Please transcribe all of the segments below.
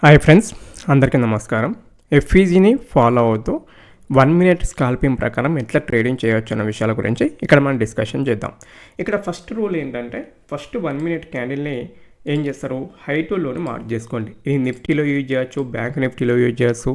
Hi friends, అందరికీ నమస్కారం. ఎఫ్ఈజీని follow అవుతూ 1 మినిట్ స్కాల్పింగ్ ప్రకారం ఎట్లా ట్రేడింగ్ చేయొచ్చు అన్న విషయాల గురించి ఇక్కడ మనం డిస్కషన్ చేద్దాం. ఇక్కడ ఫస్ట్ రూల్ ఏంటంటే, ఫస్ట్ 1 మినిట్ క్యాండిల్ని ఏం చేస్తారు, హై టు లోని మార్క్ చేసుకోండి. ఇది నిఫ్టీలో యూజ్ చేయొచ్చు, బ్యాంక్ నిఫ్టీలో యూజ్ చేయొచ్చు,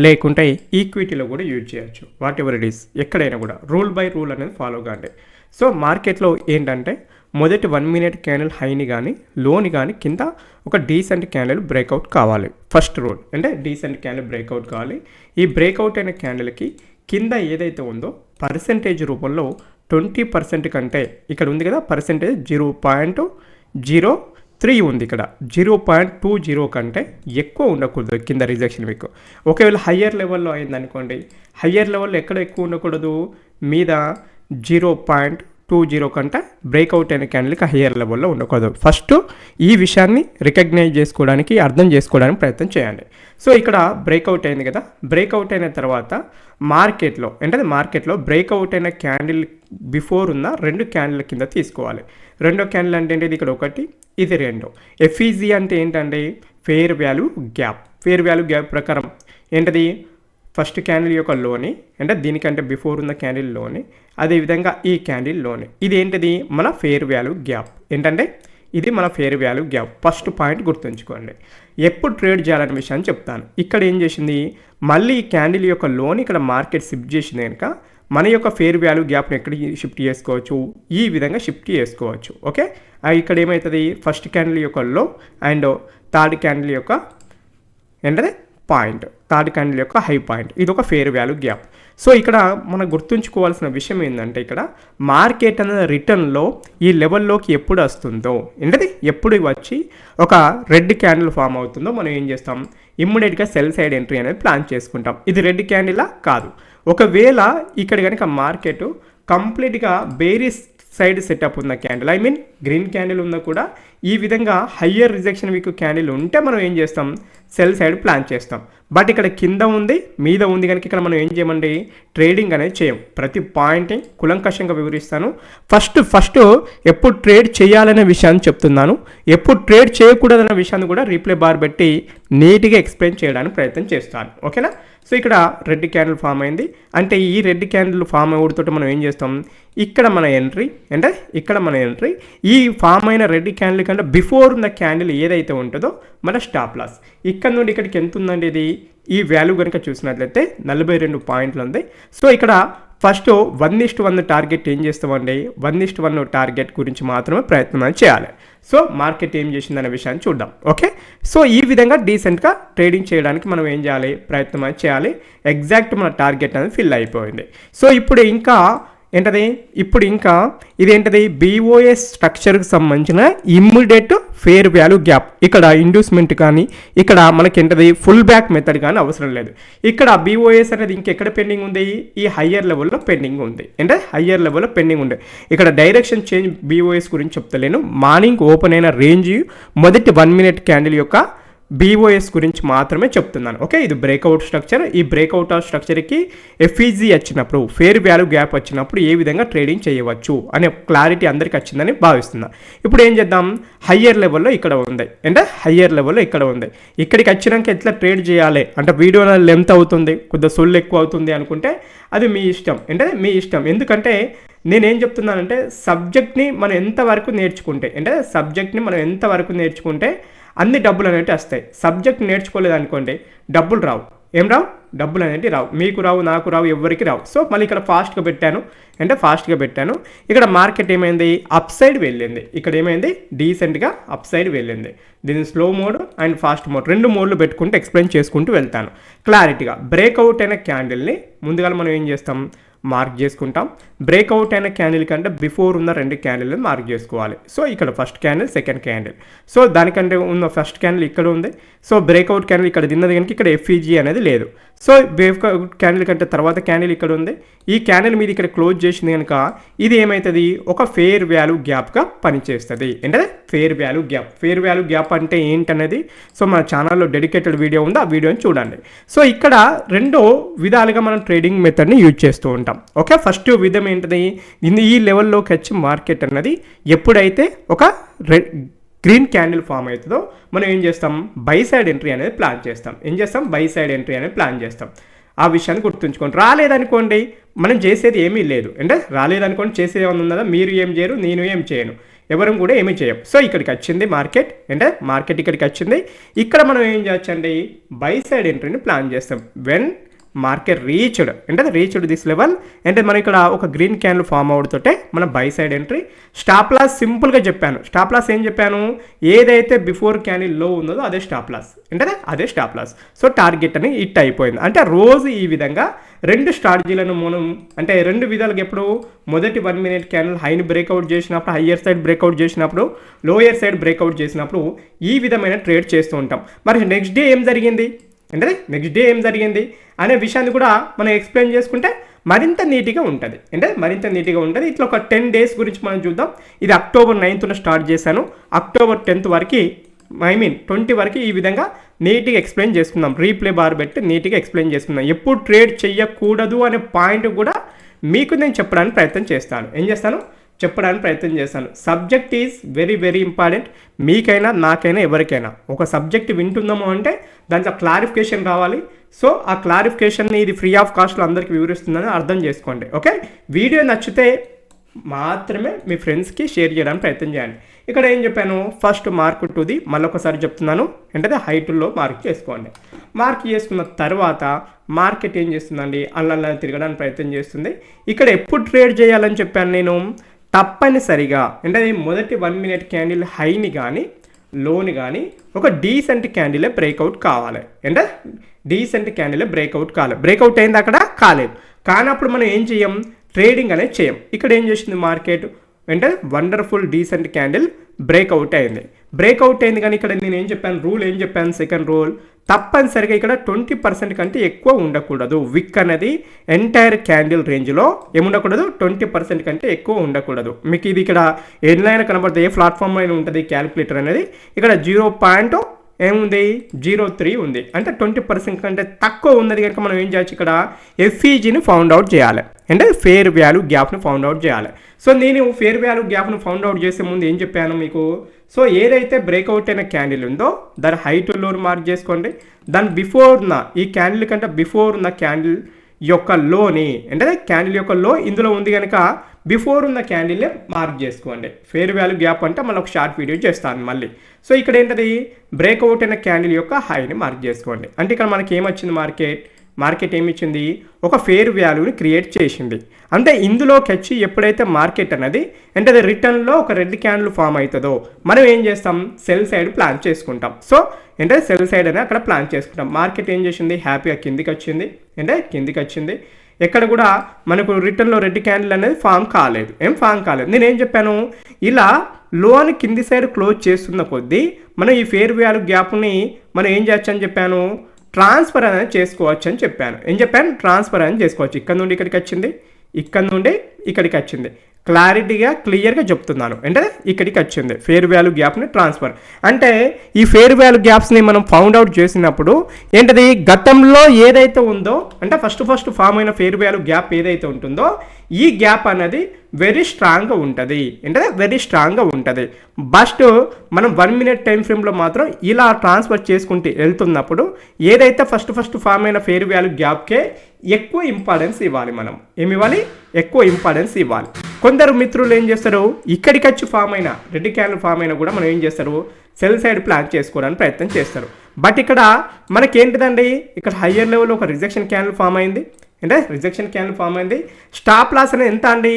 లేకుంటే ఈక్విటీలో కూడా యూజ్ చేయొచ్చు. వాట్ ఎవర్ ఇట్ ఈస్, ఎక్కడైనా కూడా రూల్ బై రూల్ అనేది ఫాలో కాండి. సో మార్కెట్లో ఏంటంటే, మొదటి 1 మినిట్ క్యాండిల్ హైని కానీ లోని కానీ కింద ఒక డీసెంట్ క్యాండిల్ బ్రేక్అవుట్ కావాలి. ఫస్ట్ రూల్ అంటే డీసెంట్ క్యాండిల్ బ్రేక్అవుట్ కావాలి. ఈ బ్రేక్అవుట్ అయిన క్యాండిల్కి కింద ఏదైతే ఉందో పర్సెంటేజ్ రూపంలో 20% కంటే, ఇక్కడ ఉంది కదా పర్సెంటేజ్ 0.03 ఉంది, ఇక్కడ 0.20 కంటే ఎక్కువ ఉండకూడదు కింద రిజెక్షన్ వీక్. ఒకవేళ హయ్యర్ లెవెల్లో అయిందనుకోండి, హయ్యర్ లెవెల్లో ఎక్కడ ఎక్కువ ఉండకూడదు, మీద 0.20 కంటే బ్రేక్అవుట్ అయిన క్యాండిల్కి హయ్యర్ లెవెల్లో ఉండకూడదు. ఫస్ట్ ఈ విషయాన్ని రికగ్నైజ్ చేసుకోవడానికి, అర్థం చేసుకోవడానికి ప్రయత్నం చేయండి. సో ఇక్కడ బ్రేక్అవుట్ అయింది కదా, బ్రేక్అవుట్ అయిన తర్వాత మార్కెట్లో బ్రేక్అవుట్ అయిన క్యాండిల్ బిఫోర్ ఉన్న 2 క్యాండిల్ కింద తీసుకోవాలి. రెండో క్యాండిల్ అంటే ఏంటిది, ఇక్కడ ఒకటి, ఇది 2. ఎఫ్ఈజీ అంటే ఏంటంటే fair value gap. Fair value gap ప్రకారం ఏంటది, ఫస్ట్ క్యాండిల్ యొక్క లోని అంటే దీనికంటే బిఫోర్ ఉన్న క్యాండిల్ లోని, అదేవిధంగా ఈ క్యాండిల్ లోని, ఇది ఏంటిది మన ఫెయిర్ వాల్యూ గ్యాప్. ఏంటంటే ఇది మన fair value gap. First point గుర్తుంచుకోండి. ఎప్పుడు ట్రేడ్ చేయాలనే విషయాన్ని చెప్తాను. ఇక్కడ ఏం చేసింది, మళ్ళీ ఈ క్యాండిల్ యొక్క లోని ఇక్కడ మార్కెట్ షిఫ్ట్ చేసింది కనుక మన యొక్క ఫెయిర్ వాల్యూ గ్యాప్ని ఎక్కడ షిఫ్ట్ చేసుకోవచ్చు, ఈ విధంగా షిఫ్ట్ చేసుకోవచ్చు. ఓకే, ఇక్కడ ఏమవుతుంది, ఫస్ట్ క్యాండిల్ యొక్క లో అండ్ థర్డ్ క్యాండిల్ యొక్క ఏంటది పాయింట్, థర్డ్ క్యాండిల్ యొక్క హై పాయింట్, ఇది ఒక ఫెయిర్ వాల్యూ గ్యాప్. సో ఇక్కడ మనం గుర్తుంచుకోవాల్సిన విషయం ఏంటంటే, ఇక్కడ మార్కెట్ అనేది రిటర్న్లో ఈ లెవెల్లోకి ఎప్పుడు వస్తుందో, ఏంటది ఎప్పుడు వచ్చి ఒక రెడ్ క్యాండిల్ ఫామ్ అవుతుందో మనం ఏం చేస్తాం, ఇమ్మీడియట్గా సెల్ సైడ్ ఎంట్రీ అనేది ప్లాన్ చేసుకుంటాం. ఇది రెడ్ క్యాండిలా కాదు. ఒకవేళ ఇక్కడ కనుక మార్కెట్ కంప్లీట్గా బేరిష్ సైడ్ సెటప్ ఉన్న candle, I mean green candle ఉన్నా కూడా ఈ విధంగా హయ్యర్ రిజెక్షన్ వీక్ క్యాండిల్ ఉంటే మనం ఏం చేస్తాం, సెల్ సైడ్ ప్లాన్ చేస్తాం. బట్ ఇక్కడ కింద ఉంది, మీద ఉంది కనుక ఇక్కడ మనం ఏం చేయమండి, ట్రేడింగ్ అనేది చేయం. ప్రతి పాయింట్ని కులంకషంగా వివరిస్తాను. ఫస్ట్ ఎప్పుడు ట్రేడ్ చేయాలనే విషయాన్ని చెప్తున్నాను, ఎప్పుడు ట్రేడ్ చేయకూడదనే విషయాన్ని కూడా రీప్లే బార్ పెట్టి నీట్గా ఎక్స్ప్లెయిన్ చేయడానికి ప్రయత్నం చేస్తాను. ఓకేనా. సో ఇక్కడ రెడ్ క్యాండిల్ ఫామ్ అయింది అంటే, ఈ రెడ్ క్యాండిల్ ఫామ్ అవ్వడంతో మనం ఏం చేస్తాం, ఇక్కడ మన ఎంట్రీ అంటే ఇక్కడ మన ఎంట్రీ ఈ ఫామ్ అయిన రెడ్ క్యాండిల్ కంటే బిఫోర్ ఉన్న క్యాండిల్ ఏదైతే ఉంటుందో మన స్టాప్ లాస్. ఇక్కడ నుండి ఇక్కడికి ఎంత ఉందండి, ఇది ఈ వాల్యూ కనుక చూసినట్లయితే 42 పాయింట్లు ఉంది. సో ఇక్కడ ఫస్ట్ 1:1 టార్గెట్ ఏం చేస్తామండి, 1:1 టార్గెట్ గురించి మాత్రమే ప్రయత్నం చేయాలి. సో మార్కెట్ ఏం చేసిందనే విషయాన్ని చూద్దాం. ఓకే, సో ఈ విధంగా డీసెంట్గా ట్రేడింగ్ చేయడానికి మనం ఏం చేయాలి, ప్రయత్నం చేయాలి. ఎగ్జాక్ట్ మన టార్గెట్ అనేది ఫిల్ అయిపోయింది. సో ఇప్పుడు ఇంకా ఇదేంటది బీఓఎస్ స్ట్రక్చర్కి సంబంధించిన ఇమ్మీడియట్ ఫెయిర్ వాల్యూ గ్యాప్. ఇక్కడ ఇండ్యూస్మెంట్ కానీ ఇక్కడ మనకి ఏంటది ఫుల్ బ్యాక్ మెథడ్ కానీ అవసరం లేదు. ఇక్కడ బీఓఎస్ అనేది ఇంకెక్కడ పెండింగ్ ఉంది, ఈ హయ్యర్ లెవెల్లో పెండింగ్ ఉంది. అంటే హయ్యర్ లెవెల్లో పెండింగ్ ఉంది. ఇక్కడ డైరెక్షన్ చేంజ్ బీఓఎస్ గురించి చెప్తలేను, మార్నింగ్ ఓపెన్ అయిన రేంజ్ మొదటి 1 మినిట్ క్యాండిల్ యొక్క బీఓఎస్ గురించి మాత్రమే చెప్తున్నాను. ఓకే, ఇది బ్రేక్అవుట్ స్ట్రక్చర్. ఈ బ్రేక్అవుట్ స్ట్రక్చర్కి ఎఫ్ఈజీ వచ్చినప్పుడు, ఫెయిర్ వాల్యూ గ్యాప్ వచ్చినప్పుడు ఏ విధంగా ట్రేడింగ్ చేయవచ్చు అనే క్లారిటీ అందరికీ వచ్చిందని భావిస్తున్నా. ఇప్పుడు ఏం చేద్దాం, హయ్యర్ లెవెల్లో ఇక్కడ ఉంది అంటే హయ్యర్ లెవెల్లో ఇక్కడ ఉంది. ఇక్కడికి వచ్చినాక ఎట్లా ట్రేడ్ చేయాలి అంటే, వీడియో లెంత్ అవుతుంది, కొద్దిగా సొల్లు ఎక్కువ అవుతుంది అనుకుంటే అది మీ ఇష్టం, అంటే మీ ఇష్టం. ఎందుకంటే నేనేం చెప్తున్నానంటే, సబ్జెక్ట్ని మనం ఎంతవరకు నేర్చుకుంటే అన్ని డబ్బులు అనేవి వస్తాయి. సబ్జెక్ట్ నేర్చుకోలేదు అనుకోండి, డబ్బులు రావు. ఏం రావు, డబ్బులు అనేవి రావు, మీకు రావు, నాకు రావు, ఎవరికి రావు. సో మళ్ళీ ఇక్కడ ఫాస్ట్గా పెట్టాను. ఇక్కడ మార్కెట్ ఏమైంది, అప్ సైడ్ వెళ్ళింది. ఇక్కడ ఏమైంది, డీసెంట్గా అప్ సైడ్ వెళ్ళింది. దీన్ని slow mode and fast mode 2 మోడ్లు పెట్టుకుంటూ ఎక్స్ప్లెయిన్ చేసుకుంటూ వెళ్తాను క్లారిటీగా. బ్రేక్అవుట్ అయిన క్యాండిల్ని ముందుగా మనం ఏం చేస్తాం, మార్క్ చేసుకుంటాం. బ్రేక్అవుట్ అయిన క్యాండిల్ కంటే బిఫోర్ ఉన్న 2 క్యాండిల్ని మార్క్ చేసుకోవాలి. సో ఇక్కడ first candle, second candle. So దానికంటే ఉన్న ఫస్ట్ క్యాండిల్ ఇక్కడ ఉంది. సో బ్రేక్అవుట్ క్యాండిల్ ఇక్కడ తిన్నది కనుక ఇక్కడ ఎఫ్ఈజీ అనేది లేదు. సో బ్రేక్అవుట్ క్యాండిల్ కంటే తర్వాత క్యాండిల్ ఇక్కడ ఉంది. ఈ క్యాండిల్ మీద ఇక్కడ క్లోజ్ చేసింది కనుక ఇది ఏమవుతుంది, ఒక ఫెయిర్ వాల్యూ గ్యాప్గా పనిచేస్తుంది. ఏంటంటే ఫెయిర్ వాల్యూ గ్యాప్ అంటే ఏంటనేది సో మన ఛానల్లో డెడికేటెడ్ వీడియో ఉంది, ఆ వీడియోని చూడండి. సో ఇక్కడ 2 విధాలుగా మనం ట్రేడింగ్ మెథడ్ని యూజ్ చేస్తూ ఉంటాం. ఓకే, ఫస్ట్ విధం ఏంటిది, ఈ లెవెల్లోకి వచ్చి మార్కెట్ అన్నది ఎప్పుడైతే ఒక గ్రీన్ క్యాండిల్ ఫామ్ అవుతుందో మనం ఏం చేస్తాం, బై సైడ్ ఎంట్రీ అనేది ప్లాన్ చేస్తాం. ఏం చేస్తాం, బై సైడ్ ఎంట్రీ అనేది ప్లాన్ చేస్తాం. ఆ విషయాన్ని గుర్తుంచుకోండి. రాలేదనుకోండి మనం చేసేది ఏమీ లేదు. అంటే రాలేదనుకోండి చేసేది ఏమైనా ఉన్నదా, మీరు ఏం చేయరు, నేను ఏం చేయను, ఎవరు కూడా ఏమీ చేయం. సో ఇక్కడికి వచ్చింది మార్కెట్, అంటే మార్కెట్ ఇక్కడికి వచ్చింది. ఇక్కడ మనం ఏం చేయొచ్చండి, బై సైడ్ ఎంట్రీని ప్లాన్ చేస్తాం. వెన్ మార్కెట్ రీచ్డ్, అంటే రీచ్డ్ దిస్ లెవెల్, అంటే మనం ఇక్కడ ఒక గ్రీన్ క్యాండిల్ ఫామ్ అవుతుంటే మనం buy side entry. Stop loss సింపుల్గా చెప్పాను. స్టాప్ లాస్ ఏం చెప్పాను, ఏదైతే బిఫోర్ క్యాండిల్ లో ఉందో అదే స్టాప్ లాస్, అంటే అదే స్టాప్ లాస్. సో టార్గెట్ అని హిట్ అయిపోయింది. అంటే రోజు ఈ విధంగా రెండు స్ట్రాటజీలను మనం, అంటే రెండు విధాలుగా, ఎప్పుడు మొదటి 1 మినిట్ క్యాండిల్ హైని బ్రేక్అవుట్ చేసినప్పుడు, హయ్యర్ సైడ్ బ్రేక్అవుట్ చేసినప్పుడు, లోయర్ సైడ్ బ్రేక్అవుట్ చేసినప్పుడు ఈ విధమైన ట్రేడ్ చేస్తూ ఉంటాం. మరి నెక్స్ట్ డే ఏం జరిగింది, అంటే నెక్స్ట్ డే ఏం జరిగింది అనే విషయాన్ని కూడా మనం ఎక్స్ప్లెయిన్ చేసుకుంటే మరింత నీట్గా ఉంటుంది, అంటే మరింత నీట్గా ఉంటుంది. ఇట్లా ఒక 10 డేస్ గురించి మనం చూద్దాం. ఇది అక్టోబర్ 9th స్టార్ట్ చేశాను, అక్టోబర్ 10th వరకు, 20 వరకు ఈ విధంగా నీట్గా ఎక్స్ప్లెయిన్ చేసుకుందాం. రీప్లే బార్ పెట్టి నీట్గా ఎక్స్ప్లెయిన్ చేసుకుందాం. ఎప్పుడు ట్రేడ్ చేయకూడదు అనే పాయింట్ కూడా మీకు నేను చెప్పడానికి ప్రయత్నం చేస్తాను. ఏం చేస్తాను, చెప్పడానికి ప్రయత్నం చేస్తాను. Subject is very very important. మీకైనా నాకైనా ఎవరికైనా ఒక సబ్జెక్ట్ వింటున్నాము అంటే దాంట్లో క్లారిఫికేషన్ రావాలి. సో ఆ క్లారిఫికేషన్ని ఇది ఫ్రీ ఆఫ్ కాస్ట్లో అందరికీ వివరిస్తుందని అర్థం చేసుకోండి. ఓకే, వీడియో నచ్చితే మాత్రమే మీ ఫ్రెండ్స్కి షేర్ చేయడానికి ప్రయత్నం చేయండి. ఇక్కడ ఏం చెప్పాను, ఫస్ట్ మార్క్ టుది, మళ్ళీ ఒకసారి చెప్తున్నాను, అంటే హైటుల్లో మార్క్ చేసుకోండి. మార్క్ చేసుకున్న తర్వాత మార్కెట్ ఏం చేస్తుందండి, అల్ల తిరగడానికి ప్రయత్నం చేస్తుంది. ఇక్కడ ఎప్పుడు ట్రేడ్ చేయాలని చెప్పాను నేను, తప్పనిసరిగా అంటే మొదటి 1 మినిట్ క్యాండిల్ హైని కానీ లోని కానీ ఒక డీసెంట్ క్యాండిలే బ్రేక్అవుట్ కావాలి. అంటే డీసెంట్ క్యాండిలే బ్రేక్అవుట్ కావాలి. బ్రేక్అవుట్ అయింది అక్కడ, కాలేదు. కానప్పుడు మనం ఏం చేయం, ట్రేడింగ్ అనేది చేయం. ఇక్కడ ఏం చేసింది మార్కెట్, అంటే వండర్ఫుల్ డీసెంట్ క్యాండిల్ బ్రేక్అవుట్ అయింది. బ్రేక్అవుట్ అయింది కానీ ఇక్కడ నేను ఏం చెప్పాను, రూల్ ఏం చెప్పాను, సెకండ్ రూల్, తప్పనిసరిగా ఇక్కడ 20% కంటే ఎక్కువ ఉండకూడదు. విక్ అనేది ఎంటైర్ క్యాండిల్ రేంజ్లో ఏముండకూడదు, 20% కంటే ఎక్కువ ఉండకూడదు. మీకు ఇది ఇక్కడ ఎన్లైన్ కనబడుతుంది, ఏ ప్లాట్ఫామ్ అయినా ఉంటుంది క్యాలిక్యులేటర్ అనేది. ఇక్కడ 0.03 ఉంది, అంటే 20% కంటే తక్కువ ఉన్నది కనుక మనం ఏం చేయొచ్చు, ఇక్కడ ఎఫ్ఈజీని ఫౌండ్ అవుట్ చేయాలి, అంటే ఫేర్ వాల్యూ గ్యాప్ను ఫౌండ్ అవుట్ చేయాలి. సో నేను ఫేర్ వాల్యూ గ్యాప్ను ఫౌండ్ అవుట్ చేసే ముందు ఏం చెప్పాను మీకు, సో ఏదైతే బ్రేక్అవుట్ అయిన క్యాండిల్ ఉందో దాని హైట్ లోని మార్క్ చేసుకోండి. దాని బిఫోర్ ఉన్న ఈ క్యాండిల్ కంటే బిఫోర్ ఉన్న క్యాండిల్ యొక్క లోని, అంటే క్యాండిల్ యొక్క లో ఇందులో ఉంది కనుక బిఫోర్ ఉన్న క్యాండిల్ని మార్క్ చేసుకోండి. ఫేర్ వాల్యూ గ్యాప్ అంటే మళ్ళీ ఒక షార్ట్ వీడియో చేస్తాను మళ్ళీ. సో ఇక్కడ ఏంటది, బ్రేక్అవుట్ అయిన క్యాండిల్ యొక్క హైని మార్క్ చేసుకోండి. అంటే ఇక్కడ మనకి ఏమొచ్చింది, మార్కెట్ ఏమి ఇచ్చింది, ఒక ఫేర్ వాల్యూని క్రియేట్ చేసింది. అంటే ఇందులోకి వచ్చి ఎప్పుడైతే మార్కెట్ అనేది అంటే అది రిటర్న్లో ఒక రెడ్ క్యాండిల్ ఫామ్ అవుతుందో మనం ఏం చేస్తాం, సెల్ సైడ్ ప్లాన్ చేసుకుంటాం. సో అంటే సెల్ సైడ్ అని అక్కడ ప్లాన్ చేసుకుంటాం. మార్కెట్ ఏం చేసింది, హ్యాపీగా కిందికి వచ్చింది, అంటే కిందికి వచ్చింది. ఎక్కడ కూడా మనకు రిటర్న్లో రెడ్ క్యాండిల్ అనేది ఫామ్ కాలేదు. నేనేం చెప్పాను, ఇలా లోన్ కింది సైడ్ క్లోజ్ చేస్తున్న కొద్దీ మనం ఈ ఫేర్ వాల్యూ గ్యాప్ని మనం ఏం చేయొచ్చు అని చెప్పాను, ట్రాన్స్ఫర్ అనేది చేసుకోవచ్చు అని చెప్పాను. ఏం చెప్పాను, ట్రాన్స్ఫర్ అనేది చేసుకోవచ్చు. ఇక్కడ నుండి ఇక్కడికి వచ్చింది, ఇక్కడ నుండి ఇక్కడికి వచ్చింది. క్లియర్గా చెప్తున్నాను, అంటే ఇక్కడికి వచ్చింది ఫేర్ వాల్యూ గ్యాప్ని ట్రాన్స్ఫర్. అంటే ఈ ఫేర్ వాల్యూ గ్యాప్స్ని మనం ఫౌండ్ అవుట్ చేసినప్పుడు ఏంటది, గతంలో ఏదైతే ఉందో అంటే ఫస్ట్ ఫామ్ అయిన ఫేర్ వాల్యూ గ్యాప్ ఏదైతే ఉంటుందో ఈ గ్యాప్ అనేది వెరీ స్ట్రాంగ్గా ఉంటుంది, అంటే వెరీ స్ట్రాంగ్గా ఉంటుంది. బస్ట్ మనం 1 మినిట్ టైం ఫ్రేమ్లో మాత్రం ఇలా ట్రాన్స్ఫర్ చేసుకుంటూ వెళ్తున్నప్పుడు ఏదైతే ఫస్ట్ ఫామ్ అయిన ఫేర్ వాల్యూ గ్యాప్కే ఎక్కువ ఇంపార్టెన్స్ ఇవ్వాలి. మనం ఏమి ఇవ్వాలి, ఎక్కువ ఇంపార్టెన్స్ ఇవ్వాలి. కొందరు మిత్రులు ఏం చేస్తారు, ఇక్కడికి వచ్చి ఫామ్ అయినా రెడ్ క్యాండిల్ ఫామ్ అయినా కూడా మనం ఏం చేస్తారు, సెల్ సైడ్ ప్లాన్ చేసుకోవడానికి ప్రయత్నం చేస్తారు. బట్ ఇక్కడ మనకేంటిదండి, ఇక్కడ హయ్యర్ లెవెల్లో ఒక రిజెక్షన్ క్యాండిల్ ఫామ్ అయింది, అంటే రిజెక్షన్ క్యాండిల్ ఫామ్ అయింది. స్టాప్ లాస్ అనేది ఎంత అండి,